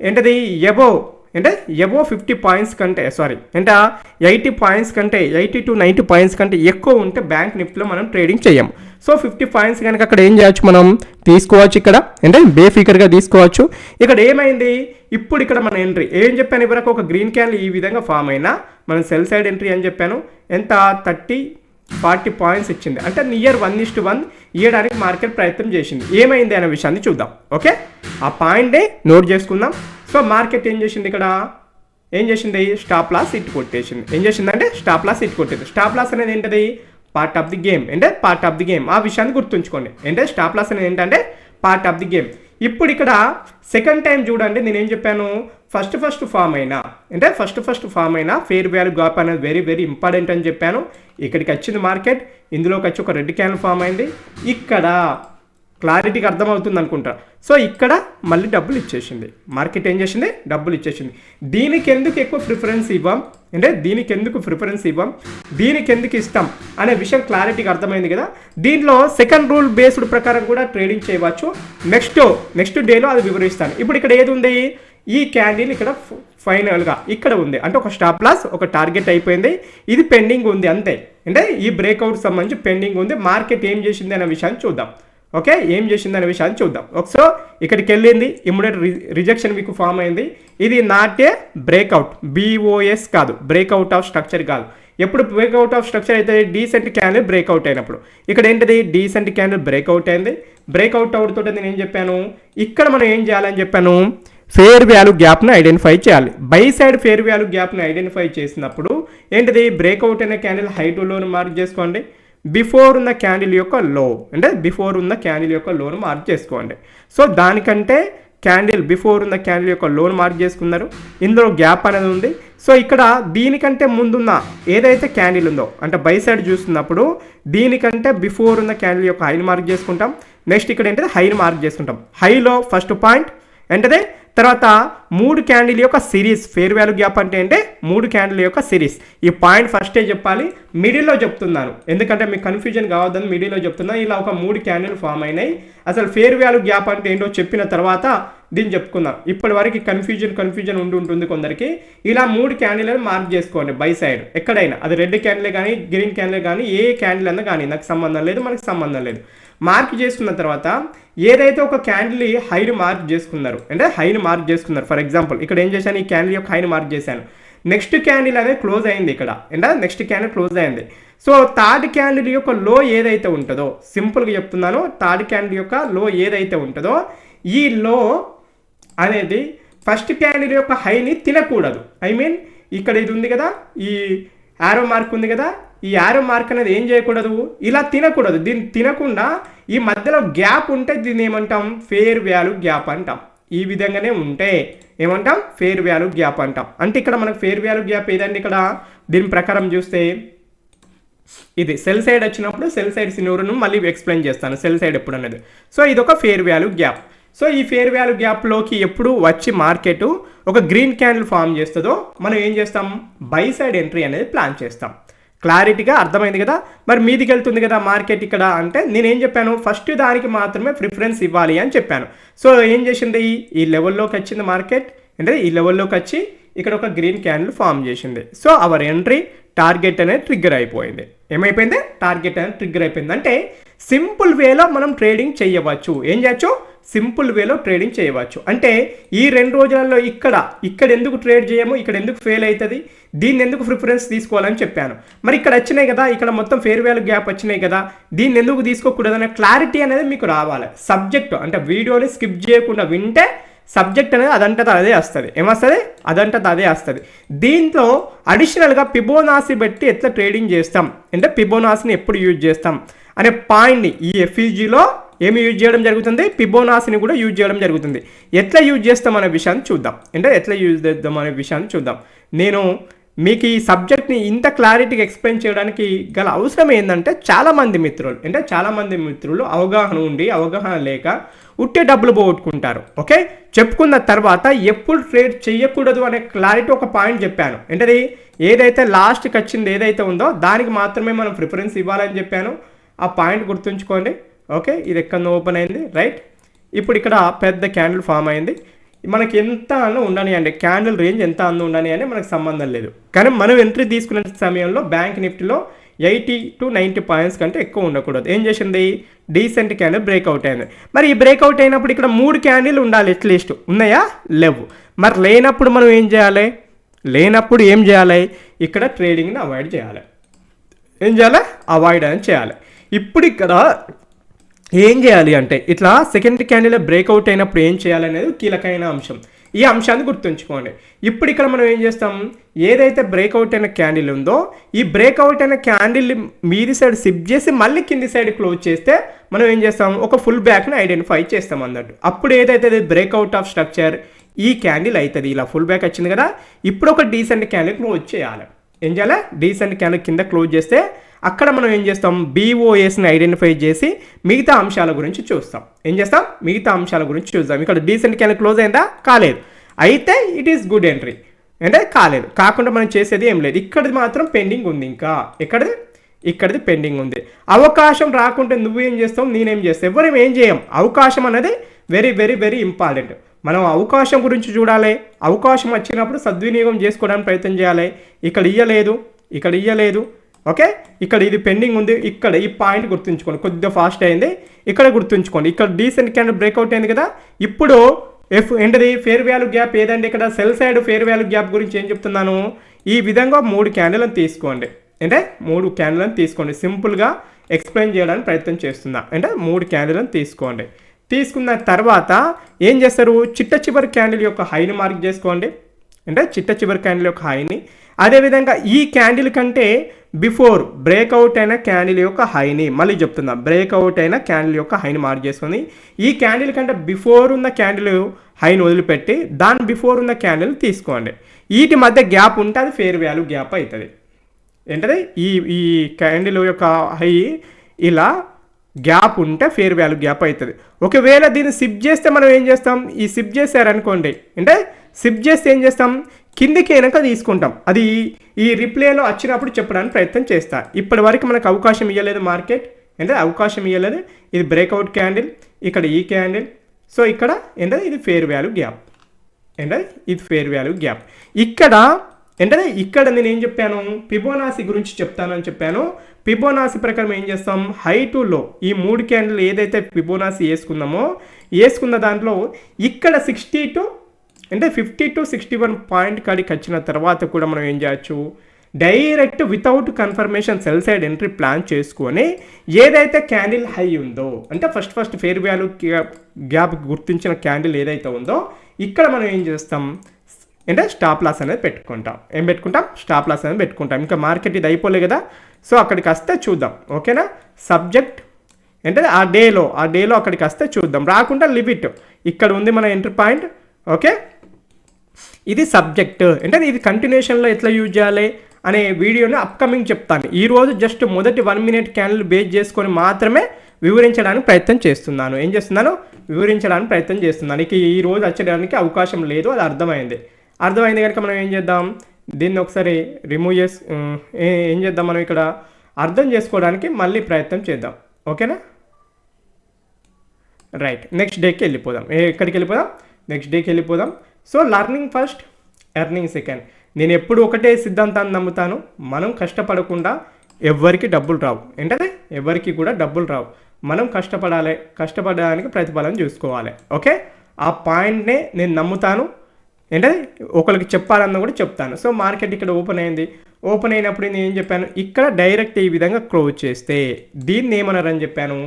ఏంటది ఎబోవ్ 50 పాయింట్స్ కంటే అంటే 80 పాయింట్స్ కంటే 80 to 90 పాయింట్స్ కంటే ఎక్కువ ఉంటే బ్యాంక్ నిఫ్టీలో మనం ట్రేడింగ్ చేయం. సో 50 పాయింట్స్ కనుక అక్కడ ఏం చేయొచ్చు, మనం తీసుకోవచ్చు, ఇక్కడ అంటే బేఫికర్గా తీసుకోవచ్చు. ఇక్కడ ఏమైంది, ఇప్పుడు ఇక్కడ మన ఎంట్రీ ఏం చెప్పాను, ఇవరకు ఒక గ్రీన్ క్యాండిల్ ఈ విధంగా ఫామ్ అయినా మనం సెల్ సైడ్ ఎంట్రీ అని చెప్పాను. ఎంత 30-40 పాయింట్స్ ఇచ్చింది, అంటే నియర్ 1:1 ఇవ్వడానికి మార్కెట్ ప్రయత్నం చేసింది. ఏమైంది అనే విషయాన్ని చూద్దాం. ఓకే, ఆ పాయింట్నే నోట్ చేసుకుందాం. సో మార్కెట్ ఏం చేసింది, ఇక్కడ ఏం చేసింది, స్టాప్ లాస్ హిట్ కొట్టేసింది. ఏం చేసిందంటే స్టాప్ లాస్ హిట్ కొట్టేది. స్టాప్ లాస్ అనేది ఏంటది, పార్ట్ ఆఫ్ ది గేమ్, అంటే పార్ట్ ఆఫ్ ది గేమ్. ఆ విషయాన్ని గుర్తుంచుకోండి. అంటే స్టాప్ లాస్ అనేది ఏంటంటే పార్ట్ ఆఫ్ ది గేమ్. ఇప్పుడు ఇక్కడ సెకండ్ టైం చూడండి, నేనేం చెప్పాను, ఫస్ట్ ఫామ్ అయినా అంటే ఫస్ట్ ఫామ్ అయినా ఫెయిర్ వాల్యూ గ్యాప్ అనేది వెరీ వెరీ ఇంపార్టెంట్ అని చెప్పాను. ఇక్కడికి వచ్చింది మార్కెట్, ఇందులోకి వచ్చి ఒక రెడ్ క్యాండిల్ ఫామ్ అయింది. ఇక్కడ క్లారిటీగా అర్థమవుతుంది అనుకుంటా. సో ఇక్కడ మళ్ళీ డబ్బులు ఇచ్చేసింది మార్కెట్. ఏం చేసింది, డబ్బులు ఇచ్చేసింది. దీనికి ఎందుకు ఎక్కువ ప్రిఫరెన్స్ ఇవ్వం అంటే దీనికి ఎందుకు ప్రిఫరెన్స్ ఇవ్వం, దీనికి ఎందుకు ఇస్తాం అనే విషయం క్లారిటీగా అర్థమైంది కదా. దీంట్లో సెకండ్ రూల్ బేస్డ్ ప్రకారం కూడా ట్రేడింగ్ చేయవచ్చు. నెక్స్ట్ డేలో అది వివరిస్తాను. ఇప్పుడు ఇక్కడ ఏది ఉంది, ఈ క్యాండిల్ ఇక్కడ ఫైనల్గా ఇక్కడ ఉంది అంటే ఒక స్టాప్ లాస్ ఒక టార్గెట్ అయిపోయింది. ఇది పెండింగ్ ఉంది అంతే. అంటే ఈ బ్రేక్అవుట్ సంబంధించి పెండింగ్ ఉంది. మార్కెట్ ఏం చేసింది అనే విషయాన్ని చూద్దాం. ఓకే, ఏం చేసింది అనే విషయాన్ని చూద్దాం. ఒకసారి ఇక్కడికి వెళ్ళింది, ఇమ్మీడియట్ రిజెక్షన్ మీకు ఫామ్ అయింది. ఇది నాట్ ఏ బ్రేక్అవుట్, BOS కాదు, బ్రేక్అవుట్ ఆఫ్ స్ట్రక్చర్ కాదు. ఎప్పుడు బ్రేక్అవుట్ ఆఫ్ స్ట్రక్చర్ అయితే డీసెంట్ క్యాండిల్ బ్రేక్అవుట్ అయినప్పుడు. ఇక్కడ ఏంటిది, డీసెంట్ క్యాండిల్ బ్రేక్అవుట్ అయింది. బ్రేక్అవుట్ అవుతుంటే నేను ఏం చెప్పాను, ఇక్కడ మనం ఏం చేయాలని చెప్పాను, ఫేర్ వాల్యూ గ్యాప్ని ఐడెంటిఫై చేయాలి. బై సైడ్ ఫేర్ వాల్యూ గ్యాప్ని ఐడెంటిఫై చేసినప్పుడు ఏంటిది, బ్రేక్అవుట్ అయిన క్యాండిల్ హై టు లోను మార్క్ చేసుకోండి. బిఫోర్ ఉన్న క్యాండిల్ యొక్క లో అంటే బిఫోర్ ఉన్న క్యాండిల్ యొక్క లోను మార్క్ చేసుకోండి. సో దానికంటే క్యాండిల్ బిఫోర్ ఉన్న క్యాండిల్ యొక్క లోన్ మార్క్ చేసుకున్నారు. ఇందులో గ్యాప్ అనేది ఉంది. సో ఇక్కడ దీనికంటే ముందున్న ఏదైతే క్యాండిల్ ఉందో అంటే బై సైడ్ చూస్తున్నప్పుడు దీనికంటే బిఫోర్ ఉన్న క్యాండిల్ యొక్క హైని మార్క్ చేసుకుంటాం. నెక్స్ట్ ఇక్కడ ఏంటంటే హైని మార్క్ చేసుకుంటాం. హైలో ఫస్ట్ పాయింట్ ఏంటది, తర్వాత 3 క్యాండిల్ యొక్క సిరీస్. ఫేర్ వాల్యూ గ్యాప్ అంటే 3 క్యాండిల్ యొక్క సిరీస్. ఈ పాయింట్ ఫస్టే చెప్పాలి, మిడిల్లో చెప్తున్నాను ఎందుకంటే మీకు కన్ఫ్యూజన్ కావద్దని మిడిల్లో చెప్తున్నాను. ఇలా ఒక 3 క్యాండిల్ ఫామ్ అయినాయి. అసలు ఫేర్ వాల్యూ గ్యాప్ అంటే ఏంటో చెప్పిన తర్వాత దీన్ని చెప్పుకుందాం. ఇప్పటి వరకు కన్ఫ్యూజన్ ఉంటుంది కొందరికి. ఇలా 3 క్యాండిల్ మార్క్ చేసుకోండి బై సైడ్ ఎక్కడైనా. అది రెడ్ క్యాండిల్ కానీ గ్రీన్ క్యాండిల్ కానీ ఏ క్యాండిల్ అన్నా కానీ నాకు సంబంధం లేదు, మనకు సంబంధం లేదు. మార్క్ చేసుకున్న తర్వాత ఏదైతే ఒక క్యాండిల్ హైని మార్క్ చేసుకున్నారు అంటే హైని మార్క్ చేసుకున్నారు. ఫర్ ఎగ్జాంపుల్ ఇక్కడ ఏం చేశాను, ఈ క్యాండిల్ యొక్క హైని మార్క్ చేశాను. నెక్స్ట్ క్యాండిల్ అనేది క్లోజ్ అయింది ఇక్కడ అంటే నెక్స్ట్ క్యాండిల్ క్లోజ్ అయింది. సో థర్డ్ క్యాండిల్ యొక్క లో ఏదైతే ఉంటుందో, సింపుల్గా చెప్తున్నాను, థర్డ్ క్యాండిల్ యొక్క లో ఏదైతే ఉంటుందో ఈ లో అనేది ఫస్ట్ క్యాండిల్ యొక్క హైని తినకూడదు. ఇక్కడ ఇది ఉంది కదా, ఈ యారో మార్క్ ఉంది కదా, ఈ యారో మార్క్ అనేది ఏం చేయకూడదు, ఇలా తినకూడదు. దీన్ని తినకుండా ఈ మధ్యలో గ్యాప్ ఉంటే దీన్ని ఏమంటాం, ఫేర్ వాల్యూ గ్యాప్ అంటాం. ఈ విధంగానే ఉంటే ఏమంటాం, ఫేర్ వాల్యూ గ్యాప్ అంటాం. అంటే ఇక్కడ మనకు ఫేర్ వాల్యూ గ్యాప్ ఏదండి, ఇక్కడ దీని ప్రకారం చూస్తే ఇది సెల్ సైడ్ వచ్చినప్పుడు సెల్ సైడ్ సినోరును మళ్ళీ ఎక్స్ప్లెయిన్ చేస్తాను, సెల్ సైడ్ ఎప్పుడు అనేది. సో ఇది ఒక ఫేర్ వాల్యూ గ్యాప్. సో ఈ ఫేర్ వాల్యూ గ్యాప్లోకి ఎప్పుడు వచ్చి మార్కెట్ ఒక గ్రీన్ క్యాండిల్ ఫామ్ చేస్తుందో మనం ఏం చేస్తాం, బై సైడ్ ఎంట్రీ అనేది ప్లాన్ చేస్తాం. క్లారిటీగా అర్థమైంది కదా. మరి మీదికి వెళ్తుంది కదా మార్కెట్ ఇక్కడ అంటే నేనేం చెప్పాను, ఫస్ట్ దానికి మాత్రమే ప్రిఫరెన్స్ ఇవ్వాలి అని చెప్పాను. సో ఏం చేసింది, ఈ లెవెల్లోకి వచ్చింది మార్కెట్ అంటే ఈ లెవెల్లోకి వచ్చి ఇక్కడ ఒక గ్రీన్ క్యాండిల్ ఫామ్ చేసింది. సో అవర్ ఎంట్రీ టార్గెట్ అనేది ట్రిగ్గర్ అయిపోయింది. ఏమైపోయింది, టార్గెట్ అనేది ట్రిగ్గర్ అయిపోయింది. అంటే సింపుల్ వేలో మనం ట్రేడింగ్ చేయవచ్చు. ఏం చేయొచ్చు, సింపుల్ వేలో ట్రేడింగ్ చేయవచ్చు. అంటే ఈ 2 రోజులలో ఇక్కడ ఎందుకు ట్రేడ్ చేయము, ఇక్కడ ఎందుకు ఫెయిల్ అవుతుంది, దీన్ని ఎందుకు ప్రిఫరెన్స్ తీసుకోవాలని చెప్పాను. మరి ఇక్కడ వచ్చినాయి కదా, ఇక్కడ మొత్తం ఫేర్ వాల్యూ గ్యాప్ వచ్చినాయి కదా, దీన్ని ఎందుకు తీసుకోకూడదు అనే క్లారిటీ అనేది మీకు రావాలి. సబ్జెక్ట్ అంటే వీడియోని స్కిప్ చేయకుండా వింటే సబ్జెక్ట్ అనేది అదంటది అదే వస్తుంది. ఏమొస్తుంది, అదంటది అదే వస్తుంది. దీంట్లో అడిషనల్గా ఫిబోనాసీ బట్టి ఎట్లా ట్రేడింగ్ చేస్తాం అంటే ఫిబోనాసీని ఎప్పుడు యూజ్ చేస్తాం అనే పాయింట్ని ఈ FEGలో ఏమి యూజ్ చేయడం జరుగుతుంది, ఫిబోనాసీని కూడా యూజ్ చేయడం జరుగుతుంది. ఎట్లా యూజ్ చేస్తాం అనే విషయాన్ని చూద్దాం. అంటే ఎట్లా యూజ్ చేద్దాం అనే విషయాన్ని చూద్దాం. నేను మీకు ఈ సబ్జెక్ట్ని ఇంత క్లారిటీగా ఎక్స్ప్లెయిన్ చేయడానికి గల అవసరం ఏంటంటే చాలామంది మిత్రులు అవగాహన ఉండి అవగాహన లేక ఉట్టే డబ్బులు పోగొట్టుకుంటారు. ఓకే, చెప్పుకున్న తర్వాత ఎప్పుడు ట్రేడ్ చేయకూడదు అనే క్లారిటీ ఒక పాయింట్ చెప్పాను. ఏంటది, ఏదైతే లాస్ట్కి వచ్చింది ఏదైతే ఉందో దానికి మాత్రమే మనం ప్రిఫరెన్స్ ఇవ్వాలని చెప్పాను. ఆ పాయింట్ గుర్తుంచుకోండి. ఓకే, ఇది ఎక్కడ ఓపెన్ అయింది, రైట్. ఇప్పుడు ఇక్కడ పెద్ద క్యాండిల్ ఫామ్ అయింది. మనకి ఎంత అన్న ఉండని అండి, క్యాండిల్ రేంజ్ ఎంత అన్న ఉండని అని మనకు సంబంధం లేదు. కానీ మనం ఎంట్రీ తీసుకునే సమయంలో బ్యాంక్ నిఫ్టీలో 80 to 90 పాయింట్స్ కంటే ఎక్కువ ఉండకూడదు. ఏం చేసింది, డీసెంట్ క్యాండిల్ బ్రేక్అవుట్ అయింది. మరి ఈ బ్రేక్అవుట్ అయినప్పుడు ఇక్కడ 3 క్యాండిల్ ఉండాలి అట్లీస్ట్, ఉన్నాయా, లేవు. మరి లేనప్పుడు మనం ఏం చేయాలి, ఇక్కడ ట్రేడింగ్ని అవాయిడ్ చేయాలి. అవాయిడ్ అని చేయాలి. ఇప్పుడు ఇక్కడ ఏం చేయాలి అంటే ఇట్లా సెకండ్ క్యాండిల్ బ్రేక్అవుట్ అయినప్పుడు ఏం చేయాలనేది కీలకమైన అంశం. ఈ అంశాన్ని గుర్తుంచుకోండి. ఇప్పుడు ఇక్కడ మనం ఏం చేస్తాం, ఏదైతే బ్రేక్అవుట్ అయిన క్యాండిల్ ఉందో ఈ బ్రేక్అవుట్ అయిన క్యాండిల్ మీది సైడ్ సిప్ చేసి మళ్ళీ కింది సైడ్ క్లోజ్ చేస్తే మనం ఏం చేస్తాం, ఒక ఫుల్ బ్యాక్ని ఐడెంటిఫై చేస్తాం అన్నట్టు. అప్పుడు ఏదైతే బ్రేక్అవుట్ ఆఫ్ స్ట్రక్చర్ ఈ క్యాండిల్ అవుతుంది. ఇలా ఫుల్ బ్యాక్ వచ్చింది కదా, ఇప్పుడు ఒక డీసెంట్ క్యాండిల్ క్లోజ్ చేయాలి. ఏం చేయాలి, డీసెంట్ క్యాండిల్ కింద క్లోజ్ చేస్తే అక్కడ మనం ఏం చేస్తాం, బీఓఎస్ని ఐడెంటిఫై చేసి మిగతా అంశాల గురించి చూస్తాం. ఏం చేస్తాం, మిగతా అంశాల గురించి చూద్దాం. ఇక్కడ డీసెంట్ క్యాండిల్ క్లోజ్ అయిందా, కాలేదు. అయితే ఇట్ ఈస్ గుడ్ ఎంట్రీ అంటే కాలేదు. కాకుండా మనం చేసేది ఏం లేదు. ఇక్కడిది మాత్రం పెండింగ్ ఉంది. ఇంకా ఇక్కడిది పెండింగ్ ఉంది. అవకాశం రాకుంటే నువ్వేం చేస్తావు, నేనేం చేస్తాం, ఎవరేం ఏం చేయం. అవకాశం అనేది వెరీ వెరీ వెరీ ఇంపార్టెంట్. మనం అవకాశం గురించి చూడాలి. అవకాశం వచ్చినప్పుడు సద్వినియోగం చేసుకోవడానికి ప్రయత్నం చేయాలి. ఇక్కడ ఇయ్యలేదు ఓకే, ఇక్కడ ఇది పెండింగ్ ఉంది. ఇక్కడ ఈ పాయింట్ గుర్తుంచుకోండి, కొద్దిగా ఫాస్ట్ అయింది. ఇక్కడ గుర్తుంచుకోండి, ఇక్కడ డీసెంట్ క్యాండిల్ బ్రేక్అవుట్ అయింది కదా. ఇప్పుడు ఏంటది, ఫేర్ వాల్యూ గ్యాప్ ఏదండి, ఇక్కడ cell side fair value gap గురించి ఏం చెప్తున్నాను, ఈ విధంగా 3 క్యాండిల్ని తీసుకోండి. అంటే 3 క్యాండిల్ని తీసుకోండి. సింపుల్గా ఎక్స్ప్లెయిన్ చేయడానికి ప్రయత్నం చేస్తున్నా. అంటే 3 క్యాండిల్ని తీసుకోండి. తీసుకున్న తర్వాత ఏం చేస్తారు, చిట్ట చివరి క్యాండిల్ యొక్క హైని మార్క్ చేసుకోండి. అంటే చిట్ట చివరి క్యాండిల్ యొక్క హైని, అదేవిధంగా ఈ క్యాండిల్ కంటే బిఫోర్ బ్రేక్అవుట్ అయిన క్యాండిల్ యొక్క హైని, మళ్ళీ చెప్తున్నా, బ్రేక్అవుట్ అయిన క్యాండిల్ యొక్క హైని మార్క్ చేసుకొని ఈ క్యాండిల్ కంటే బిఫోర్ ఉన్న క్యాండిల్ హైని వదిలిపెట్టి దాని బిఫోర్ ఉన్న క్యాండిల్ తీసుకోండి. వీటి మధ్య గ్యాప్ ఉంటే అది ఫేర్ వాల్యూ గ్యాప్ అవుతుంది. ఏంటది, ఈ క్యాండిల్ యొక్క హై ఇలా గ్యాప్ ఉంటే ఫేర్ వాల్యూ గ్యాప్ అవుతుంది. ఒకవేళ దీన్ని సిప్ చేస్తే మనం ఏం చేస్తాం, ఈ సిప్ చేశారనుకోండి, అంటే సిప్ చేస్తే ఏం చేస్తాం, కిందికి వెనక తీసుకుంటాం. అది ఈ రిప్లేలో వచ్చినప్పుడు చెప్పడానికి ప్రయత్నం చేస్తా. ఇప్పటి వరకు మనకు అవకాశం ఇవ్వలేదు మార్కెట్, అంటే అవకాశం ఇవ్వలేదు. ఇది బ్రేక్అవుట్ క్యాండిల్, ఇక్కడ ఈ క్యాండిల్. సో ఇక్కడ ఏంటది, ఇది ఫేర్ వాల్యూ గ్యాప్. ఏంటది, ఇది ఫేర్ వాల్యూ గ్యాప్. ఇక్కడ నేను ఏం చెప్పాను, ఫిబోనాసీ గురించి చెప్తానని చెప్పాను. ఫిబోనాసీ ప్రకారం ఏం చేస్తాం, హై టు లో ఈ 3 క్యాండిల్ ఏదైతే ఫిబోనాసీ వేసుకున్న దాంట్లో ఇక్కడ 50 to 61 పాయింట్ కాడికి వచ్చిన తర్వాత కూడా మనం ఏం చేయొచ్చు, direct without confirmation cell side entry plan చేసుకొని ఏదైతే క్యాండిల్ హై ఉందో, అంటే ఫస్ట్ ఫేర్ వాల్యూ గ్యాప్ గుర్తించిన క్యాండిల్ ఏదైతే ఉందో ఇక్కడ మనం ఏం చేస్తాం అంటే స్టాప్ లాస్ అనేది పెట్టుకుంటాం. ఏం పెట్టుకుంటాం, స్టాప్ లాస్ అనేది పెట్టుకుంటాం. ఇంకా మార్కెట్ ఇది అయిపోలే కదా, సో అక్కడికి వస్తే చూద్దాం. ఓకేనా, సబ్జెక్ట్ అంటే ఆ డేలో అక్కడికి వస్తే చూద్దాం. రాకుండా లిమిట్ ఇక్కడ ఉంది మన ఎంట్రీ పాయింట్. ఓకే, ఇది సబ్జెక్ట్. అంటే ఇది కంటిన్యూషన్లో ఎట్లా యూజ్ చేయాలి అనే వీడియోని అప్కమింగ్ చెప్తాను. ఈరోజు జస్ట్ మొదటి 1 minute క్యాండిల్ బేస్ చేసుకొని మాత్రమే వివరించడానికి ప్రయత్నం చేస్తున్నాను. వివరించడానికి ప్రయత్నం చేస్తున్నాను. ఇక ఈ రోజు వచ్చడానికి అవకాశం లేదు, అది అర్థమైంది కనుక మనం ఏం చేద్దాం, దీన్ని ఒకసారి రిమూవ్ చేసి ఏం చేద్దాం, మనం ఇక్కడ అర్థం చేసుకోవడానికి మళ్ళీ ప్రయత్నం చేద్దాం. ఓకేనా, రైట్. నెక్స్ట్ డేకి వెళ్ళిపోదాం. నెక్స్ట్ డేకి వెళ్ళిపోదాం. So learning first, earning second. నేను ఎప్పుడు ఒకటే సిద్ధాంతాన్ని నమ్ముతాను, మనం కష్టపడకుండా ఎవరికి డబ్బులు రావు. ఏంటంటే ఎవరికి కూడా డబ్బులు రావు. మనం కష్టపడడానికి ప్రతిఫలం చూసుకోవాలి. ఓకే, ఆ పాయింట్నే నేను నమ్ముతాను. ఏంటంటే ఒకరికి చెప్పాలన్నా కూడా చెప్తాను. సో మార్కెట్ ఇక్కడ ఓపెన్ అయినప్పుడు నేను ఏం చెప్పాను, ఇక్కడ డైరెక్ట్ ఈ విధంగా క్లోజ్ చేస్తే దీన్ని ఏమన్నారని చెప్పాను,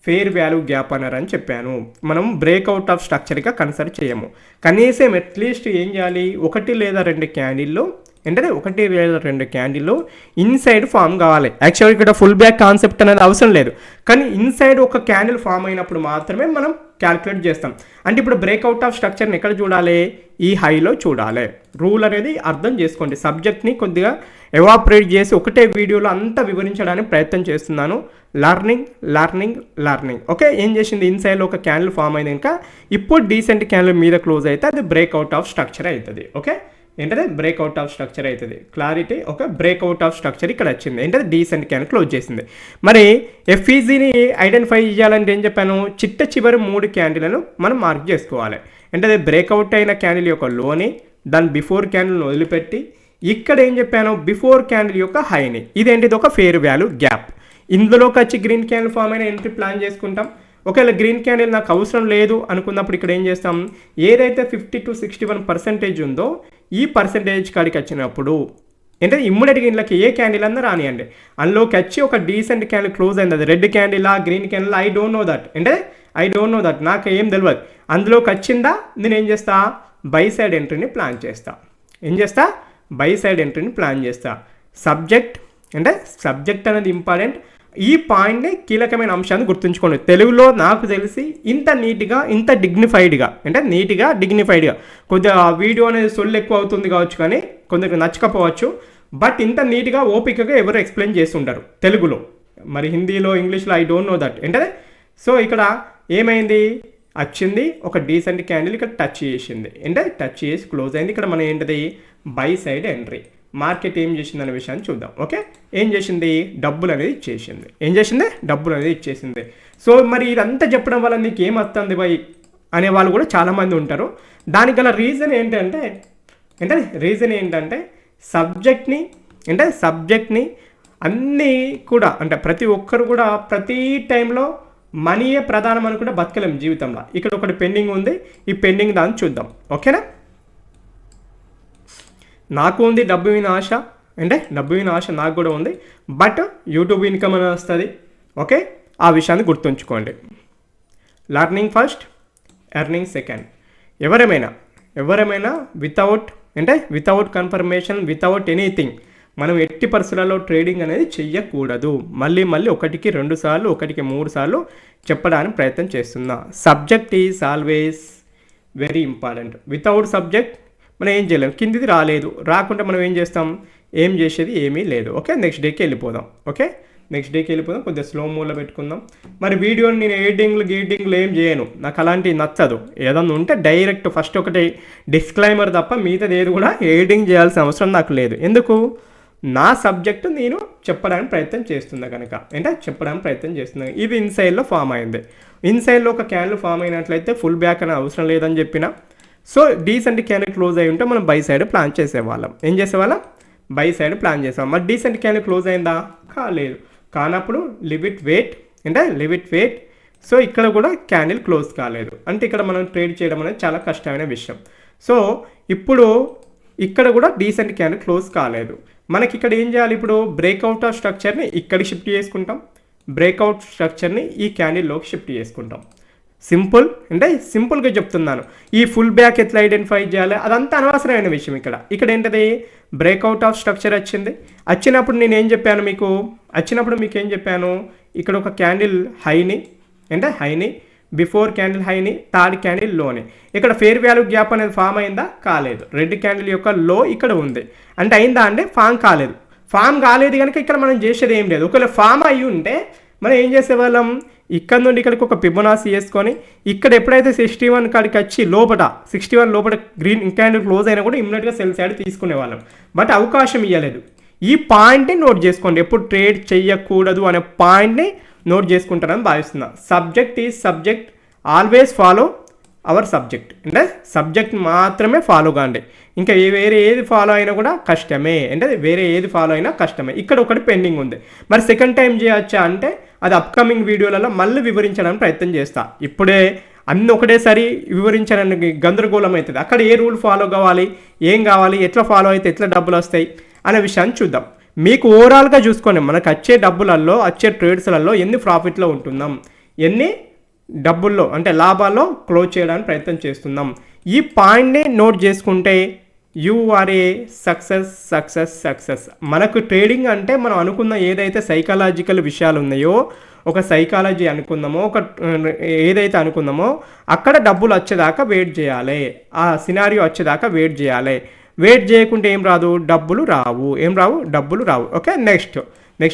ఫేర్ వాల్యూ గ్యాప్ అన్నారని చెప్పాను. మనం బ్రేక్అవుట్ ఆఫ్ స్ట్రక్చర్గా కన్సిడర్ చేయము. కనీసం అట్లీస్ట్ ఏం చేయాలి, 1 లేదా 2 క్యాండిల్లో, ఏంటంటే 1 లేదా 2 క్యాండిల్లో ఇన్సైడ్ ఫామ్ కావాలి. యాక్చువల్గా ఇక్కడ ఫుల్ బ్యాక్ కాన్సెప్ట్ అనేది అవసరం లేదు, కానీ ఇన్సైడ్ ఒక క్యాండిల్ ఫామ్ అయినప్పుడు మాత్రమే మనం క్యాల్కులేట్ చేస్తాం. అంటే ఇప్పుడు బ్రేక్అవుట్ ఆఫ్ స్ట్రక్చర్ని ఎక్కడ చూడాలి, ఈ హైలో చూడాలి. రూల్ అనేది అర్థం చేసుకోండి. సబ్జెక్ట్ని కొద్దిగా ఎవాపరేట్ చేసి ఒకటే వీడియోలో అంతా వివరించడానికి ప్రయత్నం చేస్తున్నాను. లర్నింగ్. ఓకే, ఏం చేసింది, ఇన్సైడ్లో ఒక క్యాండిల్ ఫామ్ అయింది ఇంకా ఇప్పుడు డీసెంట్ క్యాండిల్ మీద క్లోజ్ అయితే అది బ్రేక్అవుట్ ఆఫ్ స్ట్రక్చర్ అవుతుంది. ఓకే, ఏంటంటే బ్రేక్అవుట్ ఆఫ్ స్ట్రక్చర్ అవుతుంది. క్లారిటీ. ఒక బ్రేక్అవుట్ ఆఫ్ స్ట్రక్చర్ ఇక్కడ వచ్చింది, ఏంటంటే డీసెంట్ క్యాండిల్ క్లోజ్ చేసింది. మరి ఎఫ్ఈజీని ఐడెంటిఫై చేయాలంటే ఏం చెప్పాను, చిట్ట చివరి 3 క్యాండిల్లను మనం మార్క్ చేసుకోవాలి. అంటే అది బ్రేక్అవుట్ అయిన క్యాండిల్ యొక్క లోని, దాని బిఫోర్ క్యాండిల్ను వదిలిపెట్టి ఇక్కడ ఏం చెప్పాను, బిఫోర్ క్యాండిల్ యొక్క హైని. ఇదేంటిది, ఒక ఫేర్ వాల్యూ గ్యాప్. ఇందులోకి వచ్చి గ్రీన్ క్యాండిల్ ఫామ్ అయిన ఎంట్రీ ప్లాన్ చేసుకుంటాం. ఒకవేళ గ్రీన్ క్యాండిల్ నాకు అవసరం లేదు అనుకున్నప్పుడు ఇక్కడ ఏం చేస్తాం, ఏదైతే 50 to 61% ఉందో ఈ పర్సెంటేజ్ కాడికి వచ్చినప్పుడు అంటే ఇమ్మీడియట్గా ఇంట్లోకి ఏ క్యాండిల్ అన్నా రానియండి, అందులోకి వచ్చి ఒక డీసెంట్ క్యాండిల్ క్లోజ్ అయింది. అది red candle, green candle, I don't know that. నాకు ఏం తెలియదు. అందులోకి వచ్చిందా నేను ఏం చేస్తా, బై సైడ్ ఎంట్రీని ప్లాన్ చేస్తా. ఏం చేస్తా? బై సైడ్ ఎంట్రీని ప్లాన్ చేస్తా. సబ్జెక్ట్ అంటే సబ్జెక్ట్ అనేది ఇంపార్టెంట్. ఈ పాయింట్ని కీలకమైన అంశాన్ని గుర్తుంచుకోండి. తెలుగులో నాకు తెలిసి ఇంత నీట్గా, ఇంత డిగ్నిఫైడ్గా, అంటే నీట్గా డిగ్నిఫైడ్గా, కొద్దిగా వీడియో అనేది సొల్లు ఎక్కువ అవుతుంది కావచ్చు, కానీ కొందరికి నచ్చకపోవచ్చు, బట్ ఇంత నీట్గా ఓపికగా ఎవరు ఎక్స్ప్లెయిన్ చేస్తుంటారు తెలుగులో. మరి హిందీలో, ఇంగ్లీష్లో ఐ డోంట్ నో దట్ ఏంటంటే. సో ఇక్కడ ఏమైంది, వచ్చింది ఒక డీసెంట్ క్యాండిల్ ఇక్కడ టచ్ చేసింది, అంటే టచ్ చేసి క్లోజ్ అయింది. ఇక్కడ మనం ఏంటిది, బై సైడ్ ఎంట్రీ. మార్కెట్ ఏం చేసింది అనే విషయాన్ని చూద్దాం. ఓకే, ఏం చేసింది, డబ్బులు అనేది ఇచ్చేసింది. ఏం చేసింది, డబ్బులు అనేది ఇచ్చేసింది. సో మరి ఇదంతా చెప్పడం వల్ల నీకు ఏమొస్తుంది బై అనే వాళ్ళు కూడా చాలామంది ఉంటారు. దానికి గల రీజన్ ఏంటంటే సబ్జెక్ట్ని అన్నీ కూడా, అంటే ప్రతి ఒక్కరు కూడా ప్రతి టైంలో మనీయే ప్రధానం అనుకుంటే బతకలేం జీవితంలో. ఇక్కడ ఒకటి పెండింగ్ ఉంది, ఈ పెండింగ్ దాన్ని చూద్దాం. ఓకేనా, నాకు ఉంది డబ్బు విన ఆశ, అంటే డబ్బు విన ఆశ నాకు కూడా ఉంది, బట్ యూట్యూబ్ ఇన్కమ్ అని వస్తుంది. ఓకే, ఆ విషయాన్ని గుర్తుంచుకోండి. Learning first, earning second. ఎవరేమైనా వితౌట్ కన్ఫర్మేషన్, వితౌట్ ఎనీథింగ్ మనం ఎట్టి పరిస్థితులలో ట్రేడింగ్ అనేది చెయ్యకూడదు. మళ్ళీ ఒకటికి 2 సార్లు, ఒకటికి 3 సార్లు చెప్పడానికి ప్రయత్నం చేస్తున్నా. Subject is always very important. Without subject మనం ఏం చేయలేం. కిందిది రాకుండా మనం ఏం చేస్తాం, ఏం చేసేది ఏమీ లేదు. ఓకే, నెక్స్ట్ డేకి వెళ్ళిపోదాం. కొద్దిగా స్లో మోడ్లో పెట్టుకుందాం. మరి వీడియోని నేను ఎడిటింగ్లు ఏం చేయను, నాకు అలాంటివి నచ్చదు. ఏదన్నా ఉంటే డైరెక్ట్ ఫస్ట్ ఒకటి డిస్క్లైమర్ తప్ప మిగతాది ఏది కూడా ఎడిటింగ్ చేయాల్సిన అవసరం నాకు లేదు. ఎందుకు, నా సబ్జెక్టు నేను చెప్పడానికి ప్రయత్నం చేస్తున్నా కనుక, ఇది ఇన్సైడ్లో ఫామ్ అయింది. ఇన్సైడ్లో ఒక క్యాండిల్ ఫామ్ అయినట్లయితే ఫుల్ బ్యాక్ అనే అవసరం లేదని చెప్పిన. సో డీసెంట్ క్యాండిల్ క్లోజ్ అయి ఉంటే మనం బై సైడ్ ప్లాన్ చేసేవాళ్ళం. బై సైడ్ ప్లాన్ చేసాం. మరి డీసెంట్ క్యాండిల్ క్లోజ్ అయిందా, కాలేదు. కానప్పుడు లివ్ ఇట్ వెయిట్. సో ఇక్కడ కూడా క్యాండిల్ క్లోజ్ కాలేదు, అంటే ఇక్కడ మనం ట్రేడ్ చేయడం అనేది చాలా కష్టమైన విషయం. సో ఇప్పుడు ఇక్కడ కూడా డీసెంట్ క్యాండిల్ క్లోజ్ కాలేదు. మనకి ఇక్కడ ఏం చేయాలి, ఇప్పుడు బ్రేక్అవుట్ ఆఫ్ స్ట్రక్చర్ని ఇక్కడికి షిఫ్ట్ చేసుకుంటాం, బ్రేక్అవుట్ స్ట్రక్చర్ని ఈ క్యాండిల్లోకి షిఫ్ట్ చేసుకుంటాం. సింపుల్గా చెప్తున్నాను. ఈ ఫుల్ బ్యాక్ ఎట్లా ఐడెంటిఫై చేయాలి అదంతా అనవసరమైన విషయం. ఇక్కడ ఏంటది, బ్రేక్అవుట్ ఆఫ్ స్ట్రక్చర్ వచ్చినప్పుడు నేను ఏం చెప్పాను మీకు, ఇక్కడ ఒక క్యాండిల్ హైని బిఫోర్ క్యాండిల్ హైని, థర్డ్ క్యాండిల్ లోని, ఇక్కడ ఫేర్ వాల్యూ గ్యాప్ అనేది ఫామ్ అయిందా, కాలేదు. రెడ్ క్యాండిల్ యొక్క లో ఇక్కడ ఉంది, అంటే అయిందా అంటే ఫామ్ కాలేదు కనుక ఇక్కడ మనం చేసేది ఏం లేదు. ఒకవేళ ఫామ్ అయ్యి ఉంటే మనం ఏం చేసేవాళ్ళం, ఇక్కడ నుండి ఇక్కడికి ఒక ఫిబొనాసీ వేసుకొని ఇక్కడ ఎప్పుడైతే 61 కాడికి వచ్చి 61 లోపల గ్రీన్ క్యాండిల్ క్లోజ్ అయినా కూడా ఇమ్మీడియట్గా సెల్ సైడ్ తీసుకునే వాళ్ళం. బట్ అవకాశం ఇవ్వలేదు. ఈ పాయింట్ని నోట్ చేసుకోండి, ఎప్పుడు ట్రేడ్ చేయకూడదు అనే పాయింట్ని నోట్ చేసుకుంటారని భావిస్తున్నా. Subject always follow our subject, అంటే సబ్జెక్ట్ మాత్రమే ఫాలో కాండి. ఇంకా వేరే ఏది ఫాలో అయినా కూడా కష్టమే, ఇక్కడ ఒకటి పెండింగ్ ఉంది. మరి సెకండ్ టైం చేయొచ్చా అంటే అది అప్కమింగ్ వీడియోలలో మళ్ళీ వివరించడానికి ప్రయత్నం చేస్తా. ఇప్పుడే అన్నీ ఒకటేసారి వివరించడానికి గందరగోళం అవుతుంది. అక్కడ ఏ రూల్ ఫాలో కావాలి, ఏం కావాలి, ఎట్లా ఫాలో అయితే ఎట్లా డబ్బులు వస్తాయి అనే విషయాన్ని చూద్దాం. మీకు ఓవరాల్గా చూసుకోండి, మనకు వచ్చే డబ్బులలో, వచ్చే ట్రేడ్స్లలో ఎన్ని ప్రాఫిట్లో ఉంటున్నాం, ఎన్ని డబ్బుల్లో అంటే లాభాల్లో క్లోజ్ చేయడానికి ప్రయత్నం చేస్తున్నాం. ఈ పాయింట్ని నోట్ చేసుకుంటే యు ఆర్ ఏ సక్సెస్. మనకు ట్రేడింగ్ అంటే మనం అనుకున్న ఏదైతే సైకాలజికల్ విషయాలు ఉన్నాయో, ఒక సైకాలజీ అనుకుందామో, ఏదైతే అనుకుందామో అక్కడ డబ్బులు వచ్చేదాకా వెయిట్ చేయాలి, ఆ సినారియో వచ్చేదాకా వెయిట్ చేయాలి. వెయిట్ చేయకుంటే ఏం రాదు, డబ్బులు రావు. ఓకే, నెక్స్ట్